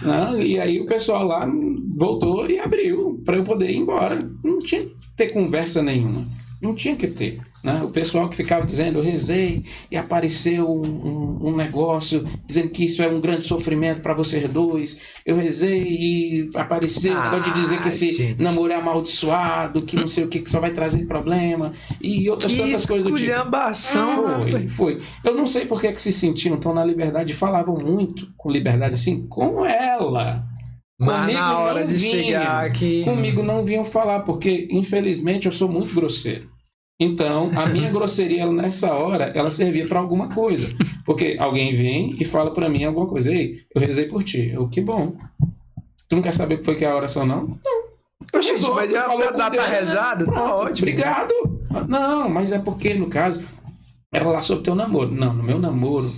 Né? E aí o pessoal lá voltou e abriu para eu poder ir embora. Não tinha que ter conversa nenhuma. Não tinha que ter. Né? O pessoal que ficava dizendo, eu rezei e apareceu um negócio dizendo que isso é um grande sofrimento para vocês dois. Eu rezei e apareceu o negócio de dizer que esse namoro é amaldiçoado, que não sei o que só vai trazer problema e outras tantas coisas do tipo. Foi. Eu não sei por que se sentiam tão na liberdade, falavam muito com liberdade assim, com ela. Mas comigo na hora de chegar aqui... Comigo não vinham falar, porque infelizmente eu sou muito grosseiro. Então, a minha grosseria nessa hora, ela servia para alguma coisa. Porque alguém vem e fala para mim alguma coisa. Ei, eu rezei por ti. Que bom. Tu não quer saber o que foi que é a oração, não? Não. Gente, mas já tá rezado? Tá ótimo. Obrigado. Não, mas é porque, no caso, era lá sobre teu namoro. Não, no meu namoro...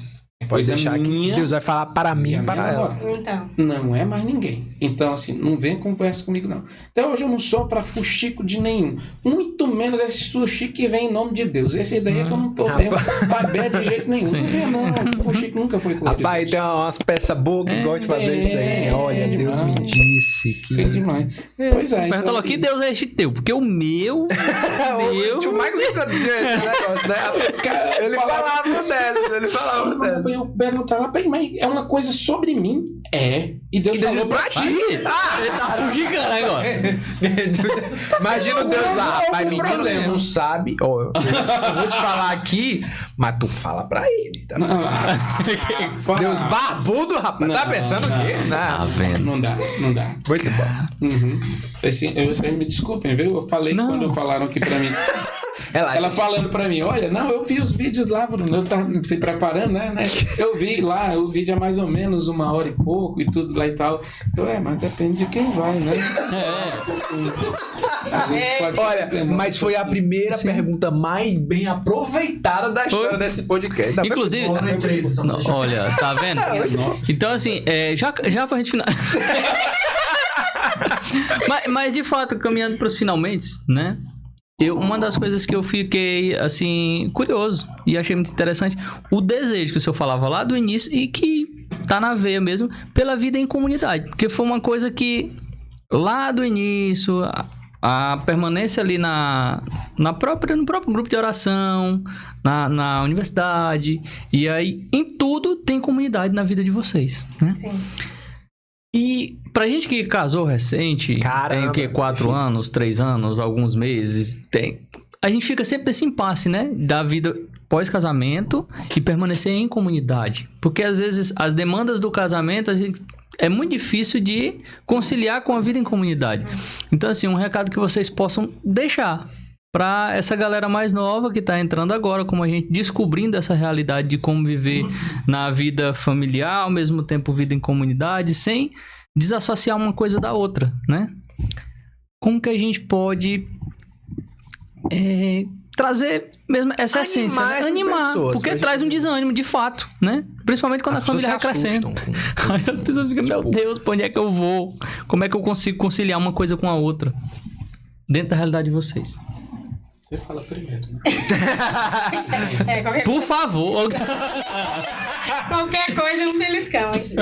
Pode deixar que Deus vai falar para mim e para ela. Então. Não é mais ninguém. Então, assim, não vem conversa comigo, não. Até hoje eu não sou para fuxico de nenhum. Muito menos esse fuxico que vem em nome de Deus. Esse daí é que eu não tô mesmo pra ver de jeito nenhum. Sim. Não vem, não. Fuxico nunca foi coisa. Rapaz, tem umas peças boas que gostam de fazer isso aí. Olha, Deus demais. me disse que... Tem demais. Pois é. Então, falou que Deus é teu, porque o meu... O tio Marcos tinha esse negócio, né? Ele falava delas. Eu perguntava, mas é uma coisa sobre mim? É. E Deus falou pra ti. Ele tá fugigando agora. Imagina o Deus lá, rapaz, menino não sabe. Ó, eu vou te falar aqui, mas tu fala pra ele. Tá? Deus barbudo, rapaz. Tá pensando o quê? Tá vendo? Não dá. Muito bom. Vocês me desculpem, viu? Eu falei quando falaram aqui pra mim. Ela falando pra mim, olha, não, eu vi os vídeos lá, Bruno, eu tava se preparando, né? Eu vi lá, o vídeo é mais ou menos 1h e pouco e tudo lá e tal. Mas depende de quem vai, né? Às vezes pode olha, mas foi a primeira pergunta mais bem aproveitada da história desse podcast. Inclusive, olha, tá vendo? Nossa. Então, assim, já pra gente finalizar. mas, de fato, caminhando pros finalmente, né? Uma das coisas que eu fiquei, assim, curioso e achei muito interessante, o desejo que o senhor falava lá do início e que tá na veia mesmo, pela vida em comunidade. Porque foi uma coisa que, lá do início, a permanência ali no próprio grupo de oração, na universidade, e aí em tudo tem comunidade na vida de vocês, né? Sim. E pra gente que casou recente, tem o quê? 4 anos, 3 anos, alguns meses, a gente fica sempre nesse impasse, né? Da vida pós-casamento e permanecer em comunidade. Porque às vezes as demandas do casamento é muito difícil de conciliar com a vida em comunidade. Então, assim, um recado que vocês possam deixar para essa galera mais nova que tá entrando agora, como a gente descobrindo essa realidade de como viver na vida familiar, ao mesmo tempo vida em comunidade, sem desassociar uma coisa da outra, né? Como que a gente pode trazer mesmo essa essência, né? Animar, pessoas, porque traz um desânimo de fato, né? Principalmente quando a família vai crescendo. Aí a pessoa fica, meu Deus, pra onde é que eu vou? Como é que eu consigo conciliar uma coisa com a outra? Dentro da realidade de vocês. Você fala primeiro, né? Por favor. Qualquer coisa é um beliscão aqui.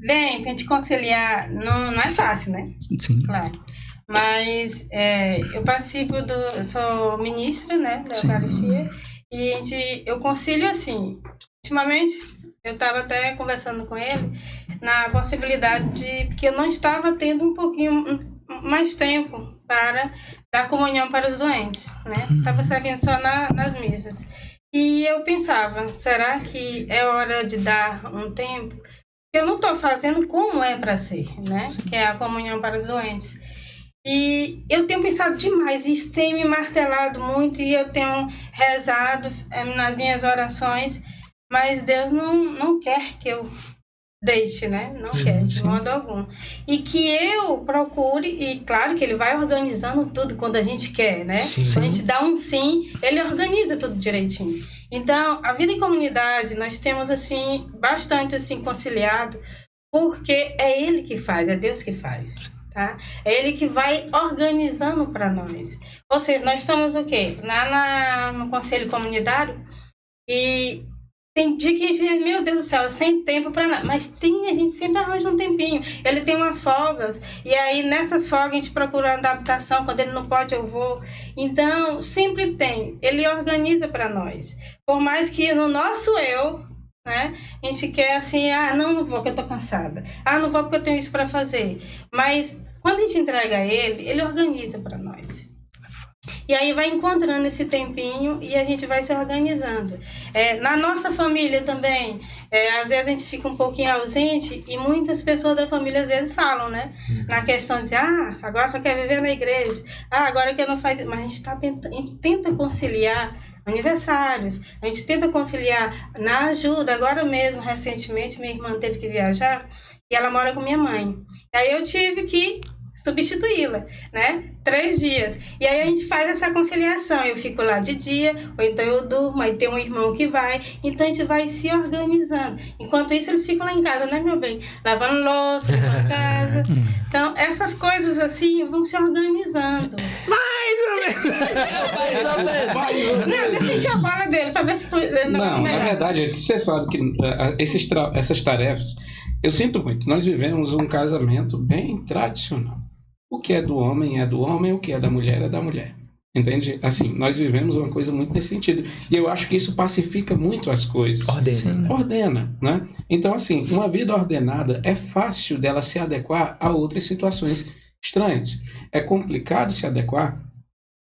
Bem, pra gente conciliar não é fácil, né? Sim. Claro. Mas eu sou ministra, né, da Eucaristia, e eu concilio assim. Ultimamente, eu estava até conversando com ele na possibilidade de que eu não estava tendo um pouquinho mais tempo para dar comunhão para os doentes, né? Estava servindo só nas missas. E eu pensava, será que é hora de dar um tempo? Eu não estou fazendo como é para ser, né? Sim. Que é a comunhão para os doentes. E eu tenho pensado demais, isso tem me martelado muito e eu tenho rezado nas minhas orações, mas Deus não quer que eu deixe, né? Não quer, de modo algum. E que eu procure, e claro que ele vai organizando tudo quando a gente quer, né? Sim. Quando a gente dá um sim, ele organiza tudo direitinho. Então, a vida em comunidade, nós temos, assim, bastante, assim, conciliado, porque é ele que faz, é Deus que faz. Tá? É ele que vai organizando para nós. Ou seja, nós estamos o quê? No conselho comunitário e tem dia que a gente, meu Deus do céu, sem tempo para nada. Mas a gente sempre arranja um tempinho. Ele tem umas folgas e aí nessas folgas a gente procura adaptação. Quando ele não pode, eu vou. Então, sempre tem. Ele organiza para nós. Por mais que no nosso né? A gente quer assim, não vou porque eu tô cansada. Não vou porque eu tenho isso para fazer. Mas quando a gente entrega a ele organiza para nós. E aí vai encontrando esse tempinho e a gente vai se organizando. Na nossa família também, às vezes a gente fica um pouquinho ausente e muitas pessoas da família às vezes falam, né? Na questão de agora só quer viver na igreja. Agora que não faz... Mas a gente tenta conciliar aniversários, a gente tenta conciliar na ajuda. Agora mesmo, recentemente, minha irmã teve que viajar e ela mora com minha mãe. E aí eu tive que substituí-la, né? 3 dias. E aí a gente faz essa conciliação. Eu fico lá de dia, ou então eu durmo, aí tem um irmão que vai. Então a gente vai se organizando. Enquanto isso, eles ficam lá em casa, né, meu bem? Lavando louça, limpando casa. Então, essas coisas assim vão se organizando. Mais ou menos. Não, deixa eu encher a bola dele pra ver se... Não, na verdade, você sabe que essas tarefas, eu sinto muito. Nós vivemos um casamento bem tradicional. O que é do homem, o que é da mulher. Entende? Assim, nós vivemos uma coisa muito nesse sentido. E eu acho que isso pacifica muito as coisas. Ordena, né? Então, assim, uma vida ordenada é fácil dela se adequar a outras situações estranhas. É complicado se adequar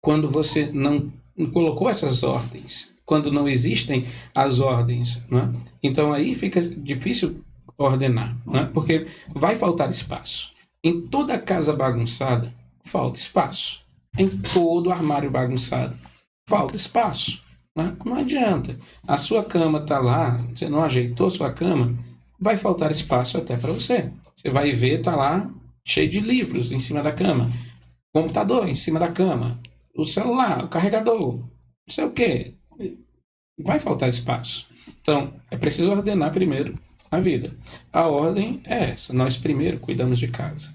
quando você não colocou essas ordens, quando não existem as ordens, né? Então, aí fica difícil ordenar, né? Porque vai faltar espaço. Em toda casa bagunçada, falta espaço. Em todo armário bagunçado, falta espaço, né? Não adianta. A sua cama está lá, você não ajeitou sua cama, vai faltar espaço até para você. Você vai ver, está lá cheio de livros em cima da cama, computador em cima da cama, o celular, o carregador, não sei o quê. Vai faltar espaço. Então, é preciso ordenar primeiro a vida. A ordem é essa. Nós primeiro cuidamos de casa.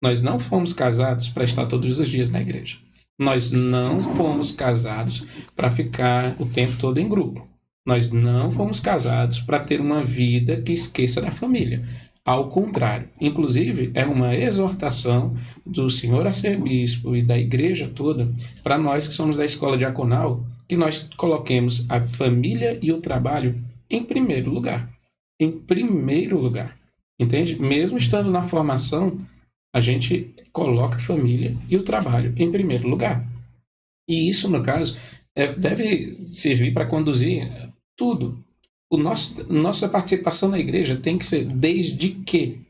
Nós não fomos casados para estar todos os dias na igreja. Nós não fomos casados para ficar o tempo todo em grupo. Nós não fomos casados para ter uma vida que esqueça da família. Ao contrário. Inclusive, é uma exortação do senhor arcebispo e da igreja toda, para nós que somos da escola diaconal, que nós coloquemos a família e o trabalho em primeiro lugar. Em primeiro lugar. Entende? Mesmo estando na formação, a gente coloca a família e o trabalho em primeiro lugar. E isso, no caso, deve servir para conduzir tudo. Nossa participação na igreja tem que ser desde que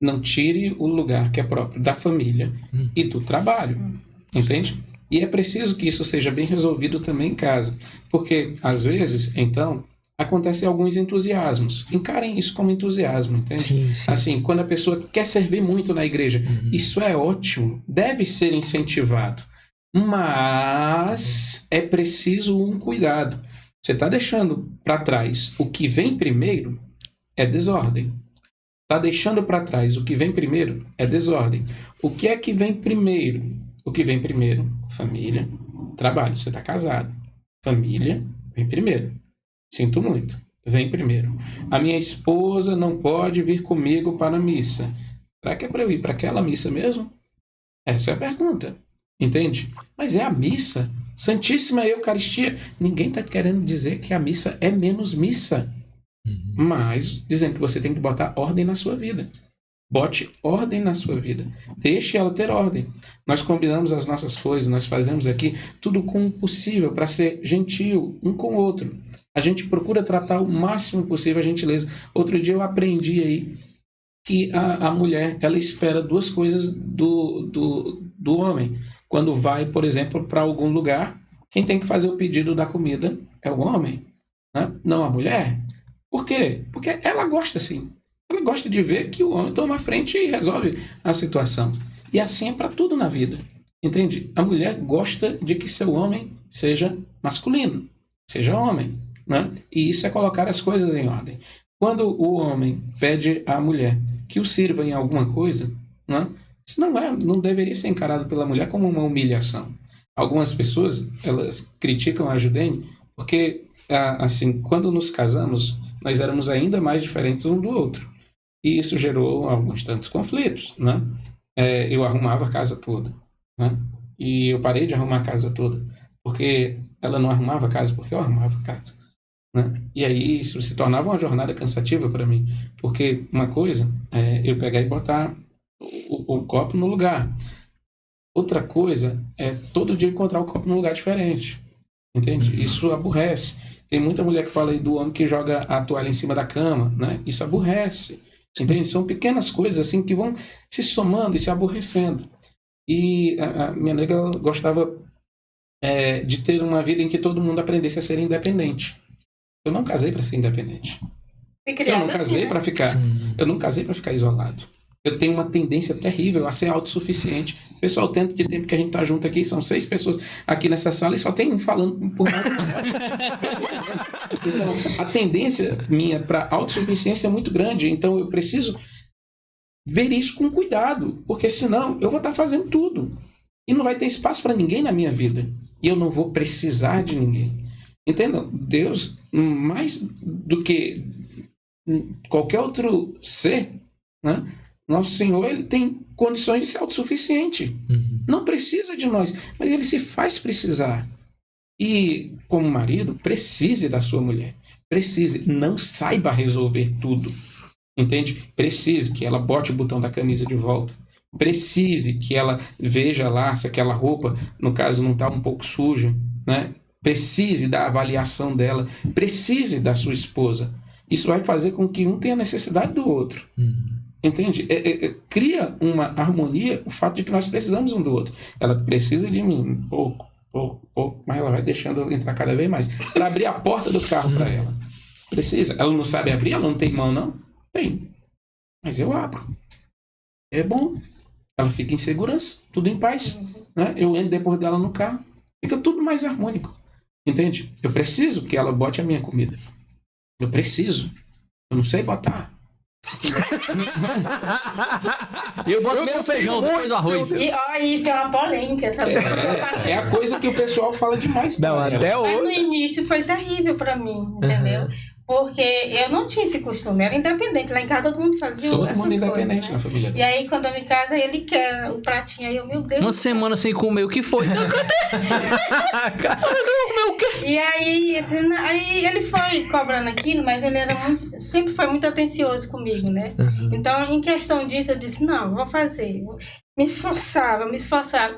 não tire o lugar que é próprio da família e do trabalho. Entende? E é preciso que isso seja bem resolvido também em casa. Porque, às vezes, então, acontecem alguns entusiasmos. Encarem isso como entusiasmo, entende? Sim, sim. Assim, quando a pessoa quer servir muito na igreja, isso é ótimo, deve ser incentivado. Mas é preciso um cuidado. Você está deixando para trás o que vem primeiro, é desordem. Está deixando para trás o que vem primeiro, é desordem. O que é que vem primeiro? O que vem primeiro? Família, trabalho. Você está casado. Família vem primeiro. Sinto muito. Vem primeiro. A minha esposa não pode vir comigo para a missa. Será que é para eu ir para aquela missa mesmo? Essa é a pergunta. Entende? Mas é a missa. Santíssima Eucaristia. Ninguém está querendo dizer que a missa é menos missa. Mas dizendo que você tem que botar ordem na sua vida. Bote ordem na sua vida. Deixe ela ter ordem. Nós combinamos as nossas coisas, nós fazemos aqui tudo com o possível para ser gentil um com o outro. A gente procura tratar o máximo possível a gentileza. Outro dia eu aprendi aí que a mulher, ela espera duas coisas do homem. Quando vai, por exemplo, para algum lugar, quem tem que fazer o pedido da comida é o homem, né? Não a mulher. Por quê? Porque ela gosta assim. Ela gosta de ver que o homem toma a frente e resolve a situação. E assim é para tudo na vida. Entende? A mulher gosta de que seu homem seja masculino, seja homem, né? E isso é colocar as coisas em ordem. Quando o homem pede à mulher que o sirva em alguma coisa, né? Isso não deveria ser encarado pela mulher como uma humilhação. Algumas pessoas, elas criticam a Judene porque, assim, quando nos casamos, nós éramos ainda mais diferentes um do outro. E isso gerou alguns tantos conflitos, né? Eu arrumava a casa toda, né? E eu parei de arrumar a casa toda, porque ela não arrumava a casa, porque eu arrumava a casa, né? E aí isso se tornava uma jornada cansativa para mim, porque uma coisa é eu pegar e botar o copo no lugar. Outra coisa é todo dia encontrar o copo num lugar diferente, entende? Isso aborrece. Tem muita mulher que fala aí do homem que joga a toalha em cima da cama, né? Isso aborrece. Entende? São pequenas coisas assim que vão se somando e se aborrecendo. E a minha nega gostava de ter uma vida em que todo mundo aprendesse a ser independente. Eu não casei para ser independente. Eu não casei para ficar. Eu não casei para ficar isolado. Eu tenho uma tendência terrível a ser autossuficiente. Pessoal, o tanto de tempo que a gente tá junto aqui, são 6 pessoas aqui nessa sala e só tem um falando por nada. Então, a tendência minha para autossuficiência é muito grande. Então, eu preciso ver isso com cuidado, porque senão eu vou estar fazendo tudo. E não vai ter espaço para ninguém na minha vida. E eu não vou precisar de ninguém. Entendam? Deus, mais do que qualquer outro ser, né? Nosso Senhor, ele tem condições de ser autossuficiente. Não precisa de nós, mas ele se faz precisar. E, como marido, precise da sua mulher. Precise, não saiba resolver tudo. Entende? Precise que ela bote o botão da camisa de volta. Precise que ela veja lá se aquela roupa, no caso, não está um pouco suja, né? Precise da avaliação dela. Precise da sua esposa. Isso vai fazer com que um tenha necessidade do outro. Entende? Cria uma harmonia o fato de que nós precisamos um do outro. Ela precisa de mim, pouco, mas ela vai deixando eu entrar cada vez mais. Para abrir a porta do carro para ela. Precisa. Ela não sabe abrir, ela não tem mão, não? Tem. Mas eu abro. É bom. Ela fica em segurança, tudo em paz. Né? Eu entro depois dela no carro. Fica tudo mais harmônico. Entende? Eu preciso que ela bote a minha comida. Eu preciso. Eu não sei botar. Eu boto primeiro o feijão, depois o arroz. E ó, isso é uma polêmica, sabe? É a coisa que o pessoal fala demais. Não, até Mas no hoje. início foi terrível pra mim, entendeu? Porque eu não tinha esse costume, eu era independente. Lá em casa todo mundo fazia Todo essas mundo independente coisas, na família. E aí quando eu me casa, ele quer o pratinho, aí eu, meu Deus. Uma semana sem comer, o que foi? Não, o quê? E aí ele foi cobrando aquilo, mas ele era sempre foi muito atencioso comigo, né? Então, em questão disso, eu disse, não, vou fazer. Me esforçava.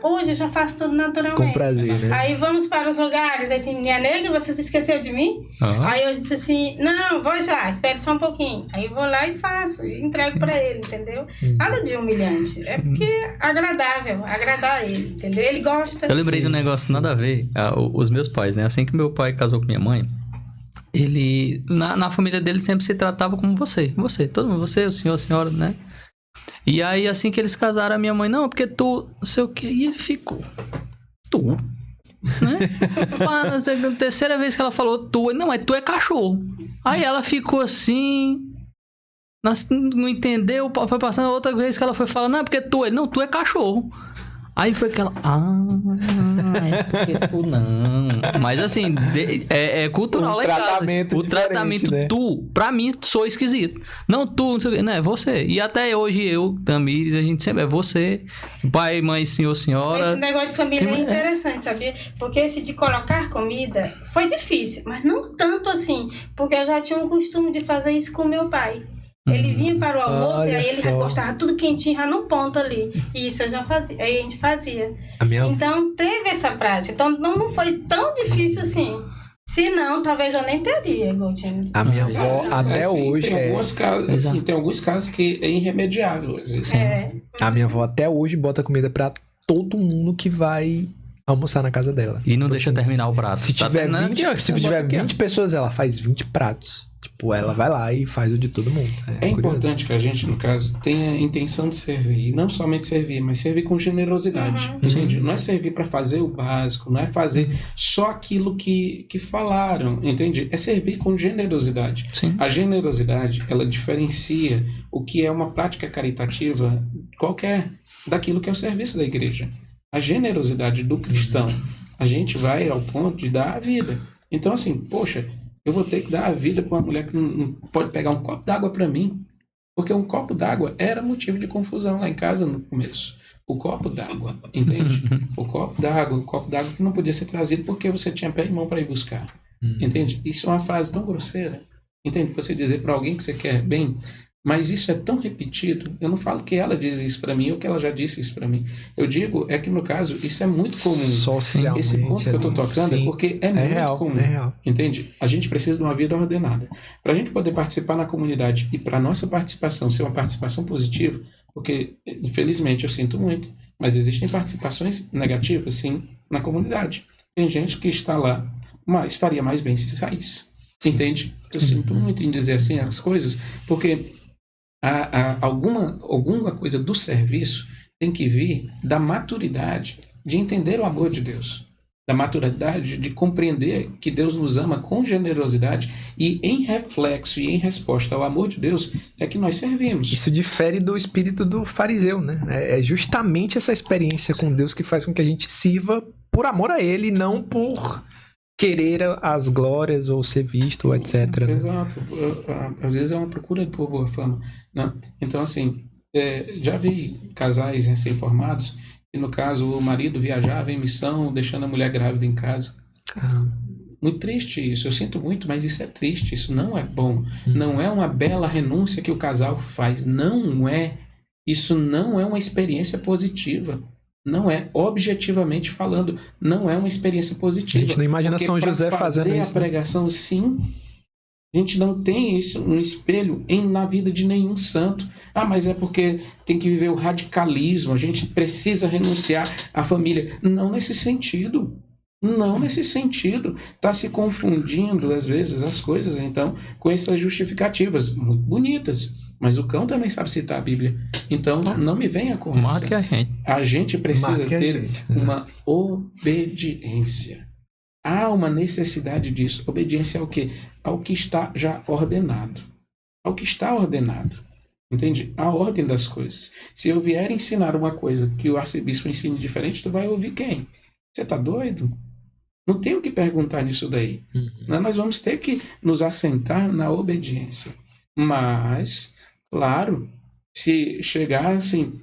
Hoje eu já faço tudo naturalmente. Com prazer, né? Aí vamos para os lugares, assim, minha nega, você se esqueceu de mim? Aí eu disse assim, não, vou já, espere só um pouquinho. Aí vou lá e faço, e entrego pra ele, entendeu? Nada de humilhante, é porque é agradável, agradar ele, entendeu? Ele gosta. Eu lembrei do negócio, nada a ver. Os meus pais, né? Assim que meu pai casou com minha mãe, ele, na família dele, sempre se tratava como você, todo mundo, você, o senhor, a senhora, né? E aí, assim que eles casaram, a minha mãe, não, porque tu, não sei o quê. E ele ficou, tu? Né? Na terceira vez que ela falou tu, não, mas tu é cachorro. Aí ela ficou assim, não entendeu, foi passando a outra vez que ela foi falar, não, porque tu, ele, não, tu é cachorro. Aí foi que ela, é porque tu não. Mas assim, é cultural lá em casa. O tratamento, né? tu, pra mim, sou esquisito. Não, tu, não sei o quê, não, é você. E até hoje eu, Tamires, a gente sempre é você. Pai, mãe, senhor, senhora. Esse negócio de família é interessante, sabia? Porque esse de colocar comida foi difícil, mas não tanto assim. Porque eu já tinha um costume de fazer isso com meu pai. Ele vinha para o almoço e aí ele recostava tudo quentinho já no ponto ali. E isso eu já fazia. Aí a gente fazia. Então teve essa prática. Então não foi tão difícil assim. Se não, talvez eu nem teria, Goldinho. A minha avó até assim, hoje tem alguns casos que é irremediável, às vezes. A minha avó até hoje bota comida pra todo mundo que vai almoçar na casa dela. E não deixa terminar o prato. Se tiver 20 pessoas, ela faz 20 pratos. Tipo, ela vai lá e faz o de todo mundo. É importante que a gente, no caso, tenha a intenção de servir. E não somente servir, mas servir com generosidade. Entende? Não é servir para fazer o básico, não é fazer só aquilo que falaram, entende? É servir com generosidade. Sim. A generosidade, ela diferencia o que é uma prática caritativa qualquer daquilo que é o serviço da igreja. A generosidade do cristão, a gente vai ao ponto de dar a vida. Então, assim, poxa, eu vou ter que dar a vida para uma mulher que não pode pegar um copo d'água para mim. Porque um copo d'água era motivo de confusão lá em casa no começo. O copo d'água, entende? O copo d'água que não podia ser trazido porque você tinha pé e mão para ir buscar. Entende? Isso é uma frase tão grosseira. Entende? Você dizer para alguém que você quer bem, mas isso é tão repetido. Eu não falo que ela diz isso para mim ou que ela já disse isso para mim. Eu digo é que, no caso, isso é muito comum. Socialmente. Esse ponto que eu estou tocando é porque é muito real, comum. É real. Entende? A gente precisa de uma vida ordenada. Para a gente poder participar na comunidade e para a nossa participação ser uma participação positiva, porque, infelizmente, eu sinto muito, mas existem participações negativas, sim, na comunidade. Tem gente que está lá, mas faria mais bem se saísse. Entende? Eu sinto muito em dizer assim as coisas, porque alguma coisa do serviço tem que vir da maturidade de entender o amor de Deus, da maturidade de compreender que Deus nos ama com generosidade e em reflexo e em resposta ao amor de Deus é que nós servimos. Isso difere do espírito do fariseu, né? É justamente essa experiência com Deus que faz com que a gente sirva por amor a Ele, não por querer as glórias ou ser visto, ou etc. Né? Exato. Às vezes é uma procura por boa fama. Né? Então, assim, já vi casais recém-formados e, no caso, o marido viajava em missão, deixando a mulher grávida em casa. Muito triste isso. Eu sinto muito, mas isso é triste. Isso não é bom. Não é uma bela renúncia que o casal faz. Não é. Isso não é uma experiência positiva. Não é, objetivamente falando, não é uma experiência positiva. A gente não imagina São José fazendo isso. A pregação, sim, a gente não tem isso, um espelho na vida de nenhum santo. Mas é porque tem que viver o radicalismo, a gente precisa renunciar à família. Não nesse sentido. Não nesse sentido. Está se confundindo, às vezes, as coisas, então, com essas justificativas muito bonitas. Mas o cão também sabe citar a Bíblia. Então, não me venha com essa. A gente precisa ter uma obediência. Há uma necessidade disso. Obediência ao quê? Ao que está já ordenado. Ao que está ordenado. Entende? A ordem das coisas. Se eu vier ensinar uma coisa que o arcebispo ensine diferente, tu vai ouvir quem? Você tá doido? Não tem o que perguntar nisso daí. Nós vamos ter que nos assentar na obediência. Mas, claro, se chegar assim,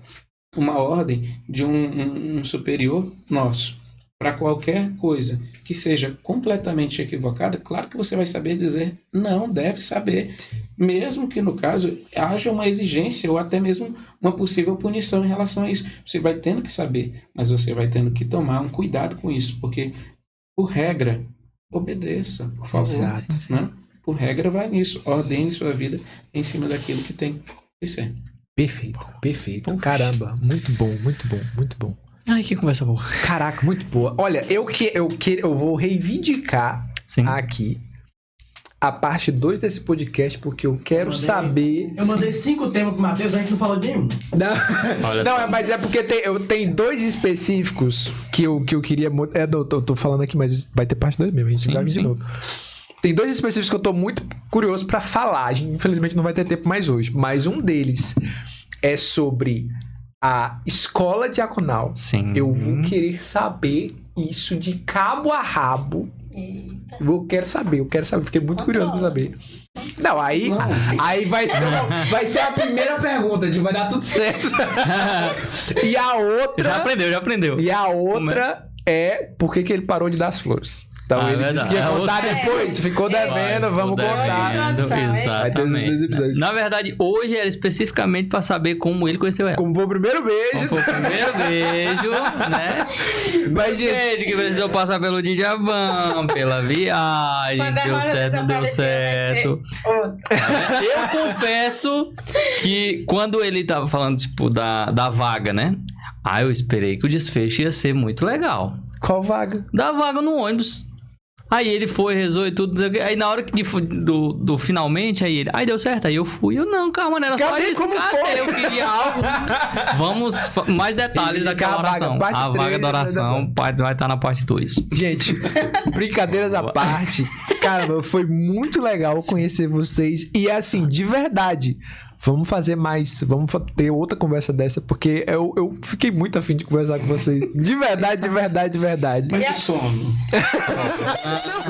uma ordem de um superior nosso para qualquer coisa que seja completamente equivocada, claro que você vai saber dizer não, deve saber. Sim. Mesmo que, no caso, haja uma exigência ou até mesmo uma possível punição em relação a isso. Você vai tendo que saber, mas você vai tendo que tomar um cuidado com isso, porque, por regra, obedeça, por favor. Exato. Né? Por regra, vai nisso. Ordene sua vida em cima daquilo que tem que ser. Perfeito, perfeito. Caramba, muito bom, muito bom, muito bom. Ai, que conversa boa. Caraca, muito boa. Olha, eu vou reivindicar aqui a parte 2 desse podcast, porque eu quero saber... Eu mandei 5 temas pro Matheus, a gente não falou de nenhum. Não, mas é porque tem 2 específicos que eu queria... eu tô falando aqui, mas vai ter parte 2 mesmo, a gente vai vir de novo. Tem 2 específicos que eu tô muito curioso pra falar. A gente, infelizmente, não vai ter tempo mais hoje. Mas um deles é sobre a escola diaconal. Sim. Eu vou querer saber isso de cabo a rabo. Eita. Eu quero saber. Fiquei muito curioso pra saber. Não, aí vai ser a primeira pergunta. A gente vai dar tudo certo. E a outra... Já aprendeu. E a outra é por que ele parou de dar as flores. Então ele disse que ia contar depois, ficou devendo, vamos contar. Exatamente. Na verdade, hoje era especificamente para saber como ele conheceu ela. Como foi o primeiro beijo. Né? Mas, gente, que precisou passar pelo Djabam, pela viagem, deu certo, não deu certo. Eu confesso que quando ele tava falando, tipo, da vaga, né? Eu esperei que o desfecho ia ser muito legal. Qual vaga? Da vaga no ônibus. Aí ele foi, rezou e tudo. Aí na hora do finalmente, aí ele... Aí deu certo, aí eu fui. Eu não, calma, não era só isso. Eu queria algo. Vamos... Mais detalhes daquela oração. A vaga da oração vai estar na parte 2. Gente, brincadeiras à parte. Caramba, foi muito legal conhecer vocês. E assim, de verdade... Vamos fazer mais, vamos ter outra conversa dessa, porque eu fiquei muito afim de conversar com vocês. De verdade. Mas que sono.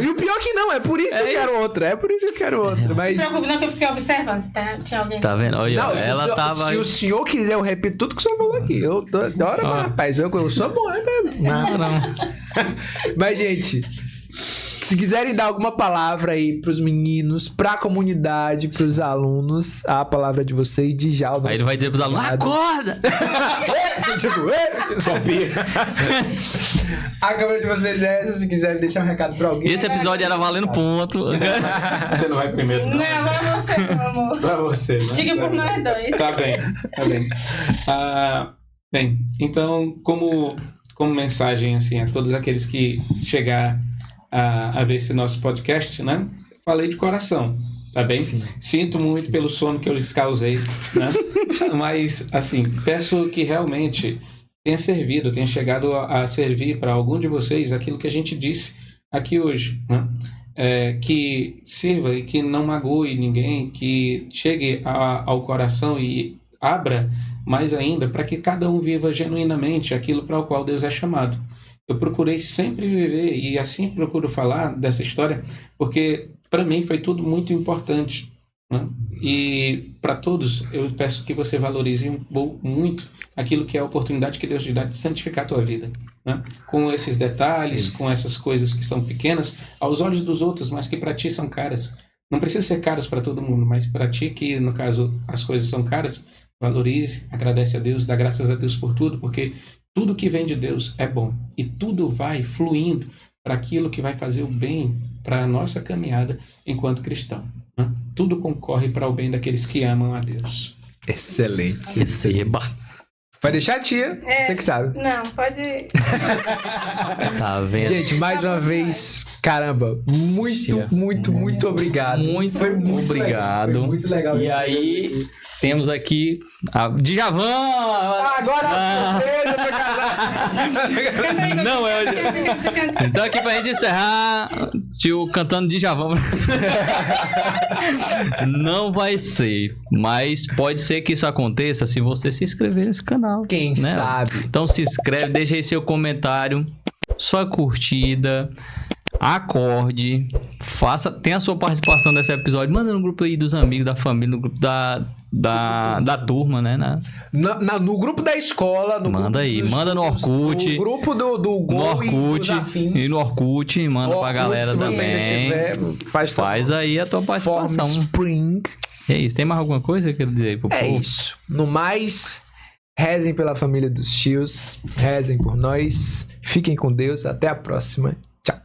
E o pior que não, é por isso que eu quero outra. Mas... Não se preocupe, não, que eu fiquei observando se tinha alguém. Tá vendo? Olha, não, ela tava... Se o senhor quiser, eu repito tudo que o senhor falou aqui. Eu adoro, rapaz. Eu sou bom, né, mesmo? Não. Mas, gente... Se quiserem dar alguma palavra aí pros meninos, pra comunidade, pros alunos, a palavra de vocês, de já. Aí ele vai dizer pros alunos, acorda! A câmera de vocês é essa, se quiserem deixar um recado pra alguém. Esse episódio era valendo ponto. Você não vai primeiro, não? Não, vai você, meu amor. Pra você, né? Diga por nós dois. Tá bem. Bem, então, como mensagem, assim, a todos aqueles que chegaram a ver esse nosso podcast, né? Falei de coração, tá bem? Sim. Sinto muito pelo sono que eu lhes causei, né? Mas, assim, peço que realmente tenha chegado a servir para algum de vocês aquilo que a gente disse aqui hoje, né? Que sirva e que não magoe ninguém, que chegue ao coração e abra mais ainda para que cada um viva genuinamente aquilo para o qual Deus é chamado. Eu procurei sempre viver, e assim procuro falar dessa história, porque para mim foi tudo muito importante, né? E para todos, eu peço que você valorize muito aquilo que é a oportunidade que Deus te dá de santificar a tua vida, né? Com esses detalhes, com essas coisas que são pequenas aos olhos dos outros, mas que para ti são caras. Não precisa ser caras para todo mundo, mas para ti que, no caso, as coisas são caras, valorize, agradece a Deus, dá graças a Deus por tudo, porque tudo que vem de Deus é bom e tudo vai fluindo para aquilo que vai fazer o bem para a nossa caminhada enquanto cristão, né? Tudo concorre para o bem daqueles que amam a Deus. Excelente. Receba. Vai deixar, tia? Você que sabe. Não, pode... Tá vendo? Gente, mais uma vez, caramba, muito obrigado. Foi muito obrigado. Legal. Foi muito legal. E aí... Temos aqui a Djavan! Agora Não, então aqui pra gente encerrar, tio cantando Djavan. Não vai ser, mas pode ser que isso aconteça se você se inscrever nesse canal. Quem sabe? Então se inscreve, deixa aí seu comentário, sua curtida, acorde, tenha a sua participação nesse episódio, manda no grupo aí dos amigos, da família, no grupo da turma, né? No grupo da escola, manda aí, manda no Orkut, no grupo do Gol no Orkut e no Orkut, manda pra galera também. Faz aí a tua participação. Spring. É isso, tem mais alguma coisa que eu quero dizer aí pro povo? É isso. No mais, rezem pela família dos tios, rezem por nós, fiquem com Deus, até a próxima. Tchau.